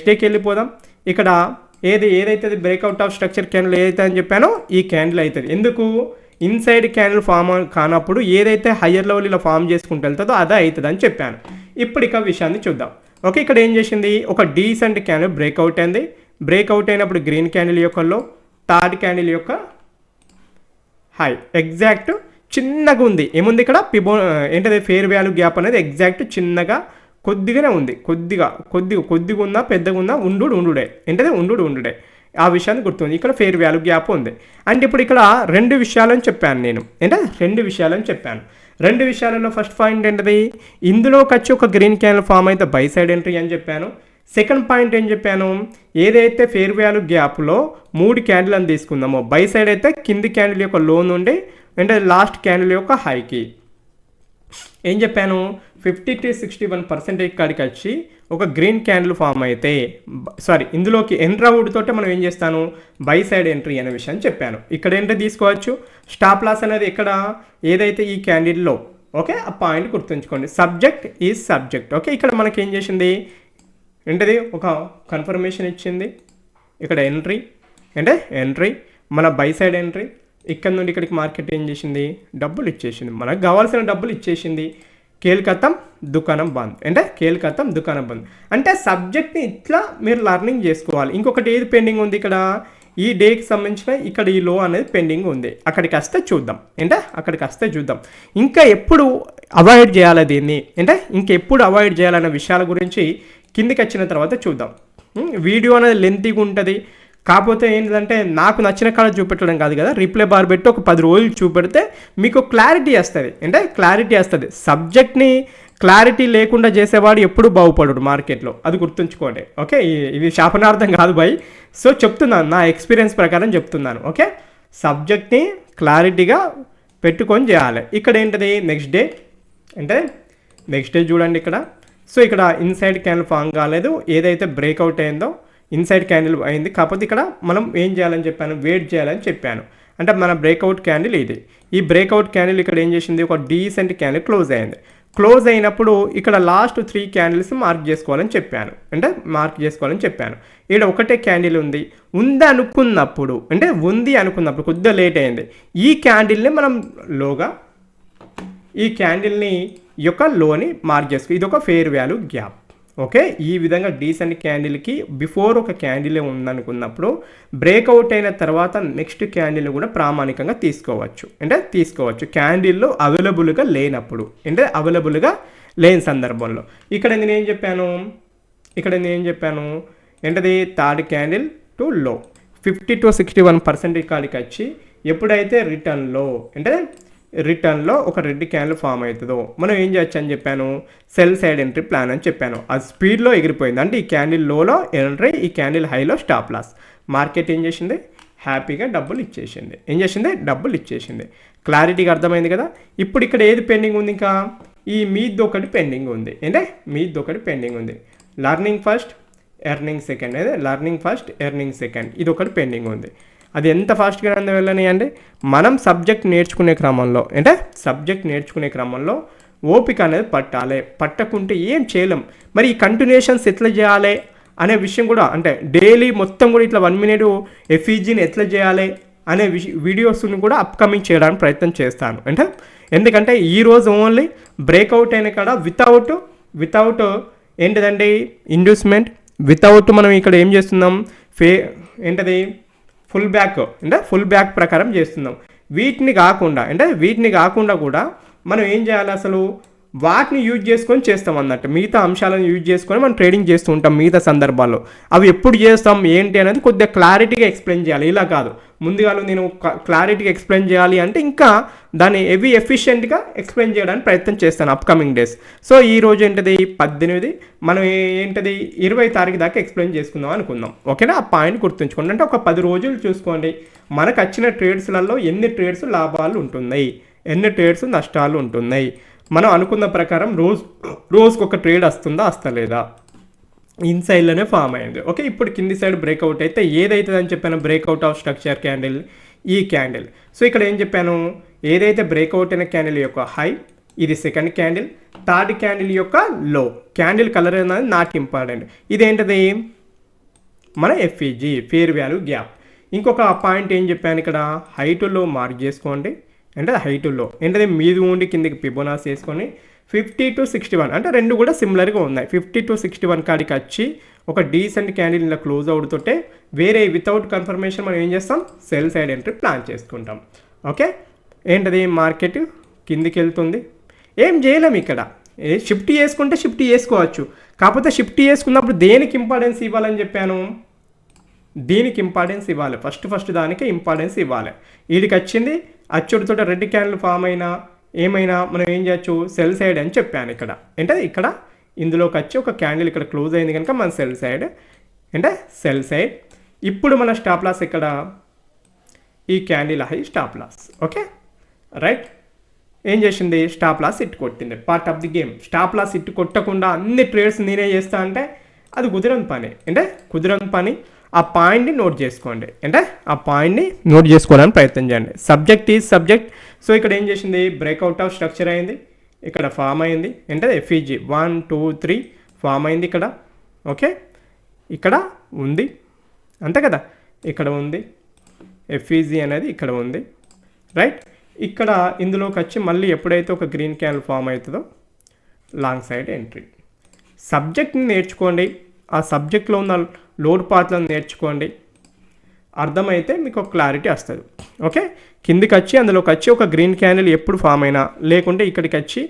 డేకి వెళ్ళిపోదాం. ఇక్కడ ఏదైతే బ్రేక్అవుట్ ఆఫ్ స్ట్రక్చర్ క్యాండిల్ ఏదైతే అని చెప్పానో ఈ క్యాండిల్ అవుతుంది. ఎందుకు, ఇన్సైడ్ క్యాండిల్ ఫామ్ కానప్పుడు ఏదైతే హయ్యర్ లెవెల్ ఇలా ఫామ్ చేసుకుంటూ వెళ్తుందో అదే అవుతుంది అని చెప్పాను. ఇప్పుడు ఇక విషయాన్ని చూద్దాం. ఓకే, ఇక్కడ ఏం చేసింది, ఒక డీసెంట్ క్యాండిల్ బ్రేక్అవుట్ అయింది. బ్రేక్అవుట్ అయినప్పుడు గ్రీన్ క్యాండిల్ యొక్క లో, థర్డ్ క్యాండిల్ యొక్క హై ఎగ్జాక్ట్ చిన్నగా ఉంది. ఏముంది ఇక్కడ ఏంటది, ఫేర్ వాల్యూ గ్యాప్ అనేది ఎగ్జాక్ట్ చిన్నగా కొద్దిగానే ఉంది. కొద్దిగా ఉందా, పెద్దగా ఉందా, ఉండుడే. ఆ విషయాన్ని గుర్తుంది. ఇక్కడ ఫేర్ వాల్యూ గ్యాప్ ఉంది. అంటే ఇప్పుడు ఇక్కడ రెండు విషయాలని చెప్పాను నేను, రెండు విషయాలలో ఫస్ట్ పాయింట్ ఏంటది, ఇందులోకి వచ్చి ఒక గ్రీన్ క్యాండిల్ ఫామ్ అయితే బై సైడ్ ఎంట్రీ అని చెప్పాను. సెకండ్ పాయింట్ ఏం చెప్పాను, ఏదైతే ఫేర్ వాల్యూ గ్యాప్లో 3 క్యాండిల్ అని తీసుకుందామో, బై సైడ్ అయితే కింది క్యాండిల్ యొక్క లో నుండి అంటే లాస్ట్ క్యాండిల్ యొక్క హైకి, ఏం చెప్పాను 50-61% కాడికి వచ్చి ఒక గ్రీన్ క్యాండిల్ ఫామ్ అయితే సారీ ఇందులోకి ఎంటర్ అవుడుతోటే మనం ఏం చేస్తాను బై సైడ్ ఎంట్రీ అనే విషయం చెప్పాను. ఇక్కడ ఎంట్రీ తీసుకోవచ్చు. స్టాప్ లాస్ అనేది ఇక్కడ ఏదైతే ఈ క్యాండిల్లో ఓకే ఆ పాయింట్ గుర్తుంచుకోండి. Subject is subject. ఓకే ఇక్కడ మనకి ఏం చేసింది ఏంటది ఒక కన్ఫర్మేషన్ ఇచ్చింది. ఇక్కడ ఎంట్రీ అంటే ఎంట్రీ మన బై సైడ్ ఎంట్రీ. ఇక్కడ నుండి ఇక్కడికి మార్కెట్ ఏం చేసింది డబ్బులు ఇచ్చేసింది. మనకు కావాల్సిన డబ్బులు ఇచ్చేసింది. కేల్కతం దుకాణం బంద్ అంటే కేల్కతం దుకాణం బంద్ అంటే సబ్జెక్ట్ని ఇట్లా మీరు లర్నింగ్ చేసుకోవాలి. ఇంకొకటి ఏది పెండింగ్ ఉంది ఇక్కడ ఈ డేకి సంబంధించిన ఇక్కడ ఈ లో అనేది పెండింగ్ ఉంది. అక్కడికి వస్తే చూద్దాం అంటే అక్కడికి వస్తే చూద్దాం. ఇంకా ఎప్పుడు అవాయిడ్ చేయాలి దీన్ని అంటే ఇంకెప్పుడు అవాయిడ్ చేయాలన్న విషయాల గురించి కిందికి వచ్చిన తర్వాత చూద్దాం. వీడియో అనేది లెంతీగా ఉంటుంది. కాకపోతే ఏంటంటే నాకు నచ్చిన కాడ చూపెట్టడం కాదు కదా, రిప్లై బార్ పెట్టి ఒక 10 రోజులు చూపెడితే మీకు క్లారిటీ వస్తుంది అంటే క్లారిటీ వస్తుంది. సబ్జెక్ట్ని క్లారిటీ లేకుండా చేసేవాడు ఎప్పుడు బాగుపడడు మార్కెట్లో, అది గుర్తుంచుకోండి. ఓకే ఇది శాపనార్థం కాదు బై. సో చెప్తున్నాను నా ఎక్స్పీరియన్స్ ప్రకారం చెప్తున్నాను. ఓకే సబ్జెక్ట్ని క్లారిటీగా పెట్టుకొని చేయాలి. ఇక్కడ ఏంటది నెక్స్ట్ డే అంటే నెక్స్ట్ డే చూడండి ఇక్కడ. సో ఇక్కడ ఇన్సైడ్ క్యాండిల్ ఫామ్ కాలేదు, ఏదైతే బ్రేక్అవుట్ అయిందో ఇన్సైడ్ క్యాండిల్ అయింది. కాకపోతే ఇక్కడ మనం ఏం చేయాలని చెప్పాను వెయిట్ చేయాలని చెప్పాను. అంటే మన బ్రేక్అవుట్ క్యాండిల్ ఇది. ఈ బ్రేక్అవుట్ క్యాండిల్ ఇక్కడ ఏం చేసింది ఒక డీసెంట్ క్యాండిల్ క్లోజ్ అయింది. క్లోజ్ అయినప్పుడు ఇక్కడ లాస్ట్ 3 క్యాండిల్స్ మార్క్ చేసుకోవాలని చెప్పాను అంటే మార్క్ చేసుకోవాలని చెప్పాను. ఇక్కడ ఒకటే క్యాండిల్ ఉంది అనుకున్నప్పుడు అంటే ఉంది అనుకున్నప్పుడు కొద్దిగా లేట్ అయింది. ఈ క్యాండిల్ని మనం లోగా ఈ క్యాండిల్ని యొక్క లోని మార్క్ చేసుకో. ఇది ఒక ఫెయిర్ వాల్యూ గ్యాప్. ఓకే ఈ విధంగా డీసెంట్ క్యాండిల్కి బిఫోర్ ఒక క్యాండిల్ ఉందనుకున్నప్పుడు బ్రేక్అవుట్ అయిన తర్వాత నెక్స్ట్ క్యాండిల్ కూడా ప్రామాణికంగా తీసుకోవచ్చు అంటే తీసుకోవచ్చు క్యాండిల్లో అవైలబుల్గా లేనప్పుడు అంటే అవైలబుల్గా లేని సందర్భంలో. ఇక్కడ నేను ఏం చెప్పాను ఏంటది థర్డ్ క్యాండిల్ టు లో 50-61% కాడికి వచ్చి ఎప్పుడైతే రిటర్న్లో ఒక రెడ్ క్యాండిల్ ఫామ్ అవుతుందో మనం ఏం చేయొచ్చు అని చెప్పాను సెల్ సైడ్ ఎంట్రీ ప్లాన్ అని చెప్పాను. అది స్పీడ్లో ఎగిరిపోయింది అంటే ఈ క్యాండిల్ లోలో ఎంట్రీ, ఈ క్యాండిల్ హైలో స్టాప్ లాస్. మార్కెట్ ఏం చేసింది హ్యాపీగా డబ్బులు ఇచ్చేసింది. క్లారిటీగా అర్థమైంది కదా. ఇప్పుడు ఇక్కడ ఏది పెండింగ్ ఉంది ఇంకా ఈ మీది ఒకటి పెండింగ్ ఉంది అంటే లర్నింగ్ ఫస్ట్ ఎర్నింగ్ సెకండ్ అదే లర్నింగ్ ఫస్ట్ ఎర్నింగ్ సెకండ్ ఇది ఒకటి పెండింగ్ ఉంది. అది ఎంత ఫాస్ట్గా వెళ్ళని అంటే మనం సబ్జెక్ట్ నేర్చుకునే క్రమంలో ఓపిక అనేది పట్టకుంటే ఏం చేయలేం. మరి ఈ కంటిన్యూషన్స్ ఎట్లా చేయాలి అనే విషయం కూడా అంటే డైలీ మొత్తం కూడా ఇట్లా 1 minute ఎఫ్ఈజీని ఎట్లా చేయాలి అనే వీడియోస్ని కూడా అప్కమింగ్ చేయడానికి ప్రయత్నం చేస్తాను. ఎందుకంటే ఈరోజు ఓన్లీ బ్రేక్అవుట్ అయిన కాడ వితౌట్ ఏంటిదండి ఇండ్యూస్మెంట్ వితౌట్ మనం ఇక్కడ ఏం చేస్తున్నాం ఫుల్ బ్యాక్ ప్రకారం చేస్తున్నాం. వీటిని కాకుండా కూడా మనం ఏం చేయాలి అసలు వాటిని యూజ్ చేసుకొని చేస్తాం అన్నట్టు. మిగతా అంశాలను యూజ్ చేసుకొని మనం ట్రేడింగ్ చేస్తూ ఉంటాం మిగతా సందర్భాల్లో. అవి ఎప్పుడు చేస్తాం ఏంటి అనేది కొద్దిగా క్లారిటీగా ఎక్స్ప్లెయిన్ చేయాలి. ఇలా కాదు ముందుగా నేను క్లారిటీగా ఎక్స్ప్లెయిన్ చేయాలి అంటే ఇంకా దాన్ని ఎఫిషియెంట్గా ఎక్స్ప్లెయిన్ చేయడానికి ప్రయత్నం చేస్తాను అప్కమింగ్ డేస్. సో ఈ రోజు 18 మనం 20 తారీఖు దాకా ఎక్స్ప్లెయిన్ చేసుకుందాం అనుకుందాం. ఓకేనా ఆ పాయింట్ గుర్తుంచుకోండి. అంటే ఒక 10 రోజులు చూసుకోండి మనకు వచ్చిన ట్రేడ్స్లలో ఎన్ని ట్రేడ్స్ లాభాలు ఉంటున్నాయి, ఎన్ని ట్రేడ్స్ నష్టాలు ఉంటున్నాయి. మనం అనుకున్న ప్రకారం రోజుకు ఒక ట్రేడ్ వస్తలేదా ఇన్సైడ్లోనే ఫామ్ అయింది. ఓకే ఇప్పుడు కింది సైడ్ బ్రేక్అవుట్ అయితే ఏదైతే అని చెప్పాను బ్రేక్అవుట్ ఆఫ్ స్ట్రక్చర్ క్యాండిల్ ఈ క్యాండిల్. సో ఇక్కడ ఏం చెప్పాను ఏదైతే బ్రేక్అవుట్ అయిన క్యాండిల్ యొక్క హై ఇది సెకండ్ క్యాండిల్, థర్డ్ క్యాండిల్ యొక్క లో. క్యాండిల్ కలర్ అనేది నాట్ ఇంపార్టెంట్. ఇదేంటది మన ఎఫ్ఈజీ ఫెయిర్ వాల్యూ గ్యాప్. ఇంకొక పాయింట్ ఏం చెప్పాను ఇక్కడ హైట్ లో మార్క్ చేసుకోండి అంటే హైట్ లో ఏంటది మీది ఉండి కిందికి ఫిబొనాచి చేసుకొని 50-61 అంటే రెండు కూడా సిమిలర్గా ఉన్నాయి. 50-61 కాడికి వచ్చి ఒక డీసెంట్ క్యాండిల్ ఇలా క్లోజ్ అవుతుంటే వేరే వితౌట్ కన్ఫర్మేషన్ మనం ఏం చేస్తాం సెల్ సైడ్ ఎంట్రీ ప్లాన్ చేసుకుంటాం. ఓకే ఏంటది మార్కెట్ కిందికి వెళ్తుంది ఏం చేయలేం ఇక్కడ షిఫ్ట్ చేసుకోవచ్చు. కాకపోతే షిఫ్ట్ చేసుకున్నప్పుడు దేనికి ఇంపార్టెన్స్ ఇవ్వాలని చెప్పాను దీనికి ఇంపార్టెన్స్ ఇవ్వాలి. ఫస్ట్ దానికి ఇంపార్టెన్స్ ఇవ్వాలి. వీడికి వచ్చింది అచ్చుడితో రెడ్ క్యాండిల్ ఫామ్ అయినా ఏమైనా మనం ఏం చేయొచ్చు సెల్ సైడ్ అని చెప్పాను. ఇక్కడ ఇందులోకి వచ్చి ఒక క్యాండిల్ ఇక్కడ క్లోజ్ అయింది కనుక మన సెల్ సైడ్. ఇప్పుడు మన స్టాప్ లాస్ ఇక్కడ ఈ candle high stop loss. Okay right ఏం చేసింది, స్టాప్ లాస్ హిట్ కొట్టింది. Part of the game. Stop loss hit కొట్టకుండా అన్ని ట్రేడ్స్ నేనే చేస్తా అంటే అది కుదరని పని. అంటే కుదరని పని. ఆ పాయింట్ని నోట్ చేసుకోండి. అంటే ఆ పాయింట్ని నోట్ చేసుకోవడానికి ప్రయత్నం చేయండి. Subject is subject. సో ఇక్కడ ఏం చేసింది, బ్రేక్అవుట్ ఆఫ్ స్ట్రక్చర్ అయింది, ఇక్కడ ఫామ్ అయింది. అంటే ఎఫ్ఈజీ 1 2 3 ఫామ్ అయింది ఇక్కడ. ఓకే, ఇక్కడ ఉంది అంతే కదా, ఇక్కడ ఉంది ఎఫ్ఈజీ అనేది ఇక్కడ ఉంది, రైట్. ఇక్కడ ఇందులోకి వచ్చి మళ్ళీ ఎప్పుడైతే ఒక గ్రీన్ క్యాండిల్ ఫామ్ అవుతుందో లాంగ్ సైడ్ ఎంట్రీ. సబ్జెక్ట్ని నేర్చుకోండి, ఆ సబ్జెక్ట్లో ఉన్న లోడ్ పాత్రలను నేర్చుకోండి, అర్థమైతే మీకు ఒక క్లారిటీ వస్తుంది. ఓకే, కిందికి వచ్చి అందులోకి వచ్చి ఒక గ్రీన్ క్యాండిల్ ఎప్పుడు ఫామ్ అయినా, లేకుంటే ఇక్కడికి వచ్చి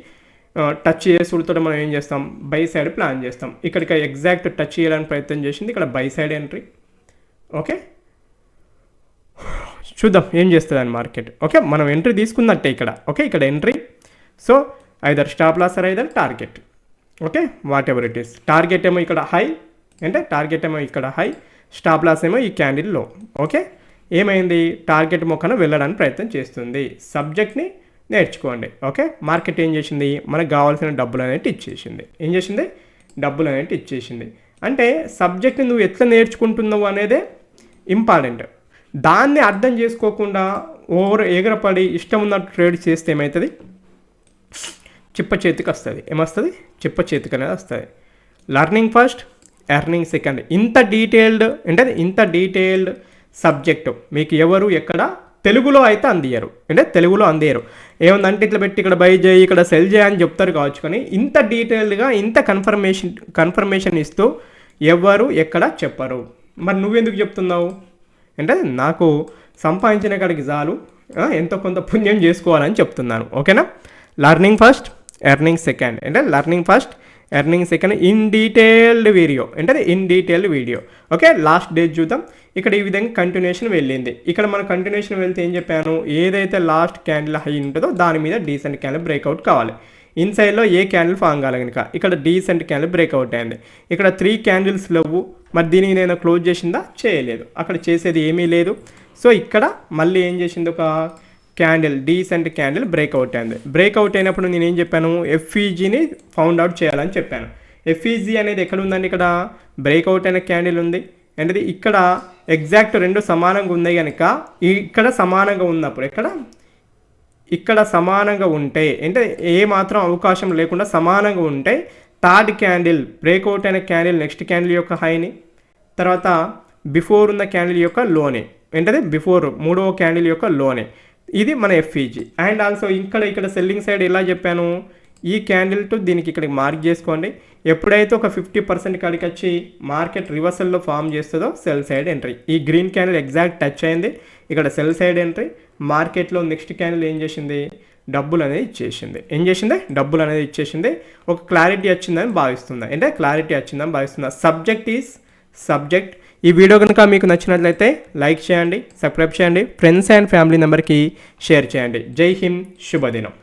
టచ్ చేసుడుతో మనం ఏం చేస్తాం, బై సైడ్ ప్లాన్ చేస్తాం. ఇక్కడికి ఎగ్జాక్ట్ టచ్ చేయడానికి ప్రయత్నం చేసింది, ఇక్కడ బై సైడ్ ఎంట్రీ. ఓకే, చూద్దాం ఏం చేస్తుంది అని మార్కెట్. ఓకే, మనం ఎంట్రీ తీసుకున్నట్టే ఇక్కడ. ఓకే, ఇక్కడ entry. So either stop loss or either target. Okay, whatever it is. Target ఏమో ఇక్కడ హై, అంటే టార్గెట్ ఏమో ఇక్కడ హై, స్టాప్ లాస్ ఏమో ఈ క్యాండిల్ లో. ఓకే, ఏమైంది, టార్గెట్ మొక్కన వెళ్ళడానికి ప్రయత్నం చేస్తుంది. సబ్జెక్ట్ని నేర్చుకోండి. ఓకే, మార్కెట్ ఏం చేసింది, మనకు కావాల్సిన డబ్బులు అనేది ఇచ్చేసింది. ఏం చేసింది, డబ్బులు అనేది ఇచ్చేసింది. అంటే సబ్జెక్ట్ని నువ్వు ఎట్లా నేర్చుకుంటున్నావు అనేదే ఇంపార్టెంట్. దాన్ని అర్థం చేసుకోకుండా ఎగరపడి ఇష్టం ఉన్నట్టు ట్రేడ్ చేస్తే ఏమవుతుంది, చిప్ప చేతికి వస్తుంది. ఏమొస్తుంది, చిప్ప చేతికి అనేది వస్తుంది. Learning first, earning second. ఇంత డీటెయిల్డ్ సబ్జెక్టు మీకు ఎవరు ఎక్కడ తెలుగులో అయితే అందియరు. అంటే తెలుగులో అందియరు. ఏముందంటే ఇట్లా పెట్టి ఇక్కడ బై చేయి, ఇక్కడ సెల్ చేయి అని చెప్తారు కావచ్చు, కానీ ఇంత డీటెయిల్డ్గా ఇంత కన్ఫర్మేషన్ ఇస్తూ ఎవరు ఎక్కడ చెప్పరు. మరి నువ్వెందుకు చెప్తున్నావు అంటే, నాకు సంపాదించిన కాడికి చాలు, ఎంతో కొంత పుణ్యం చేసుకోవాలని చెప్తున్నాను. ఓకేనా. Learning first, earning second. అంటే learning first, earning second in detailed video. Okay, last date చూద్దాం. ఇక్కడ ఈ విధంగా కంటిన్యూషన్ వెళ్ళింది. ఇక్కడ మన కంటిన్యూషన్ వెళ్తే ఏం చెప్పాను, ఏదైతే లాస్ట్ క్యాండిల్ హై ఉంటుందో దాని మీద డీసెంట్ క్యాండిల్ బ్రేక్అవుట్ కావాలి. ఇన్సైడ్లో ఏ క్యాండిల్ ఫామ్ కావాలి కనుక ఇక్కడ డీసెంట్ క్యాండిల్ బ్రేక్అవుట్ అయింది. ఇక్కడ 3 క్యాండిల్స్ లేవు. మరి దీనికి నేను క్లోజ్ చేసిందా, చేయలేదు. అక్కడ చేసేది ఏమీ లేదు. సో ఇక్కడ మళ్ళీ ఏం చేసింది, ఒక క్యాండిల్, డీసెంట్ క్యాండిల్ బ్రేక్అవుట్ అయింది. బ్రేక్అవుట్ అయినప్పుడు నేను ఏం చెప్పాను, ఎఫ్ఈజీని ఫౌండ్ అవుట్ చేయాలని చెప్పాను. ఎఫ్ఈజీ అనేది ఎక్కడ ఉందండి, ఇక్కడ బ్రేక్అవుట్ అయిన క్యాండిల్ ఉంది. అంటే ఇక్కడ ఎగ్జాక్ట్ రెండు సమానంగా ఉన్నాయి కనుక ఇక్కడ సమానంగా ఉన్నప్పుడు ఇక్కడ సమానంగా ఉంటే, అంటే ఏ మాత్రం అవకాశం లేకుండా సమానంగా ఉంటే థర్డ్ క్యాండిల్ బ్రేక్అవుట్ అయిన క్యాండిల్ నెక్స్ట్ క్యాండిల్ యొక్క హైని, తర్వాత బిఫోర్ ఉన్న క్యాండిల్ యొక్క లోని, అంటే బిఫోర్ మూడవ క్యాండిల్ యొక్క లోని. ఇది మన ఎఫ్ఈజీ. అండ్ ఆల్సో ఇక్కడ సెల్లింగ్ సైడ్ ఎలా చెప్పాను, ఈ క్యాండిల్ టు దీనికి ఇక్కడికి మార్క్ చేసుకోండి. ఎప్పుడైతే ఒక 50% కాడికి వచ్చి మార్కెట్ రివర్సల్లో ఫామ్ చేస్తుందో సెల్ సైడ్ ఎంట్రీ. ఈ గ్రీన్ క్యాండిల్ ఎగ్జాక్ట్ టచ్ అయింది, ఇక్కడ సెల్ సైడ్ ఎంట్రీ. మార్కెట్లో నెక్స్ట్ క్యాండిల్ ఏం చేసింది, డబ్బులు అనేది ఇచ్చేసింది. ఏం చేసింది, డబ్బులు అనేది ఇచ్చేసింది. ఒక క్లారిటీ వచ్చిందని భావిస్తుందా, అంటే క్లారిటీ వచ్చిందని భావిస్తుందా. Subject is subject. ఈ వీడియో కనుక మీకు నచ్చినట్లయితే లైక్ చేయండి, సబ్స్క్రైబ్ చేయండి, ఫ్రెండ్స్ అండ్ ఫ్యామిలీ మెంబర్కి షేర్ చేయండి. జై హింద్, శుభదినం.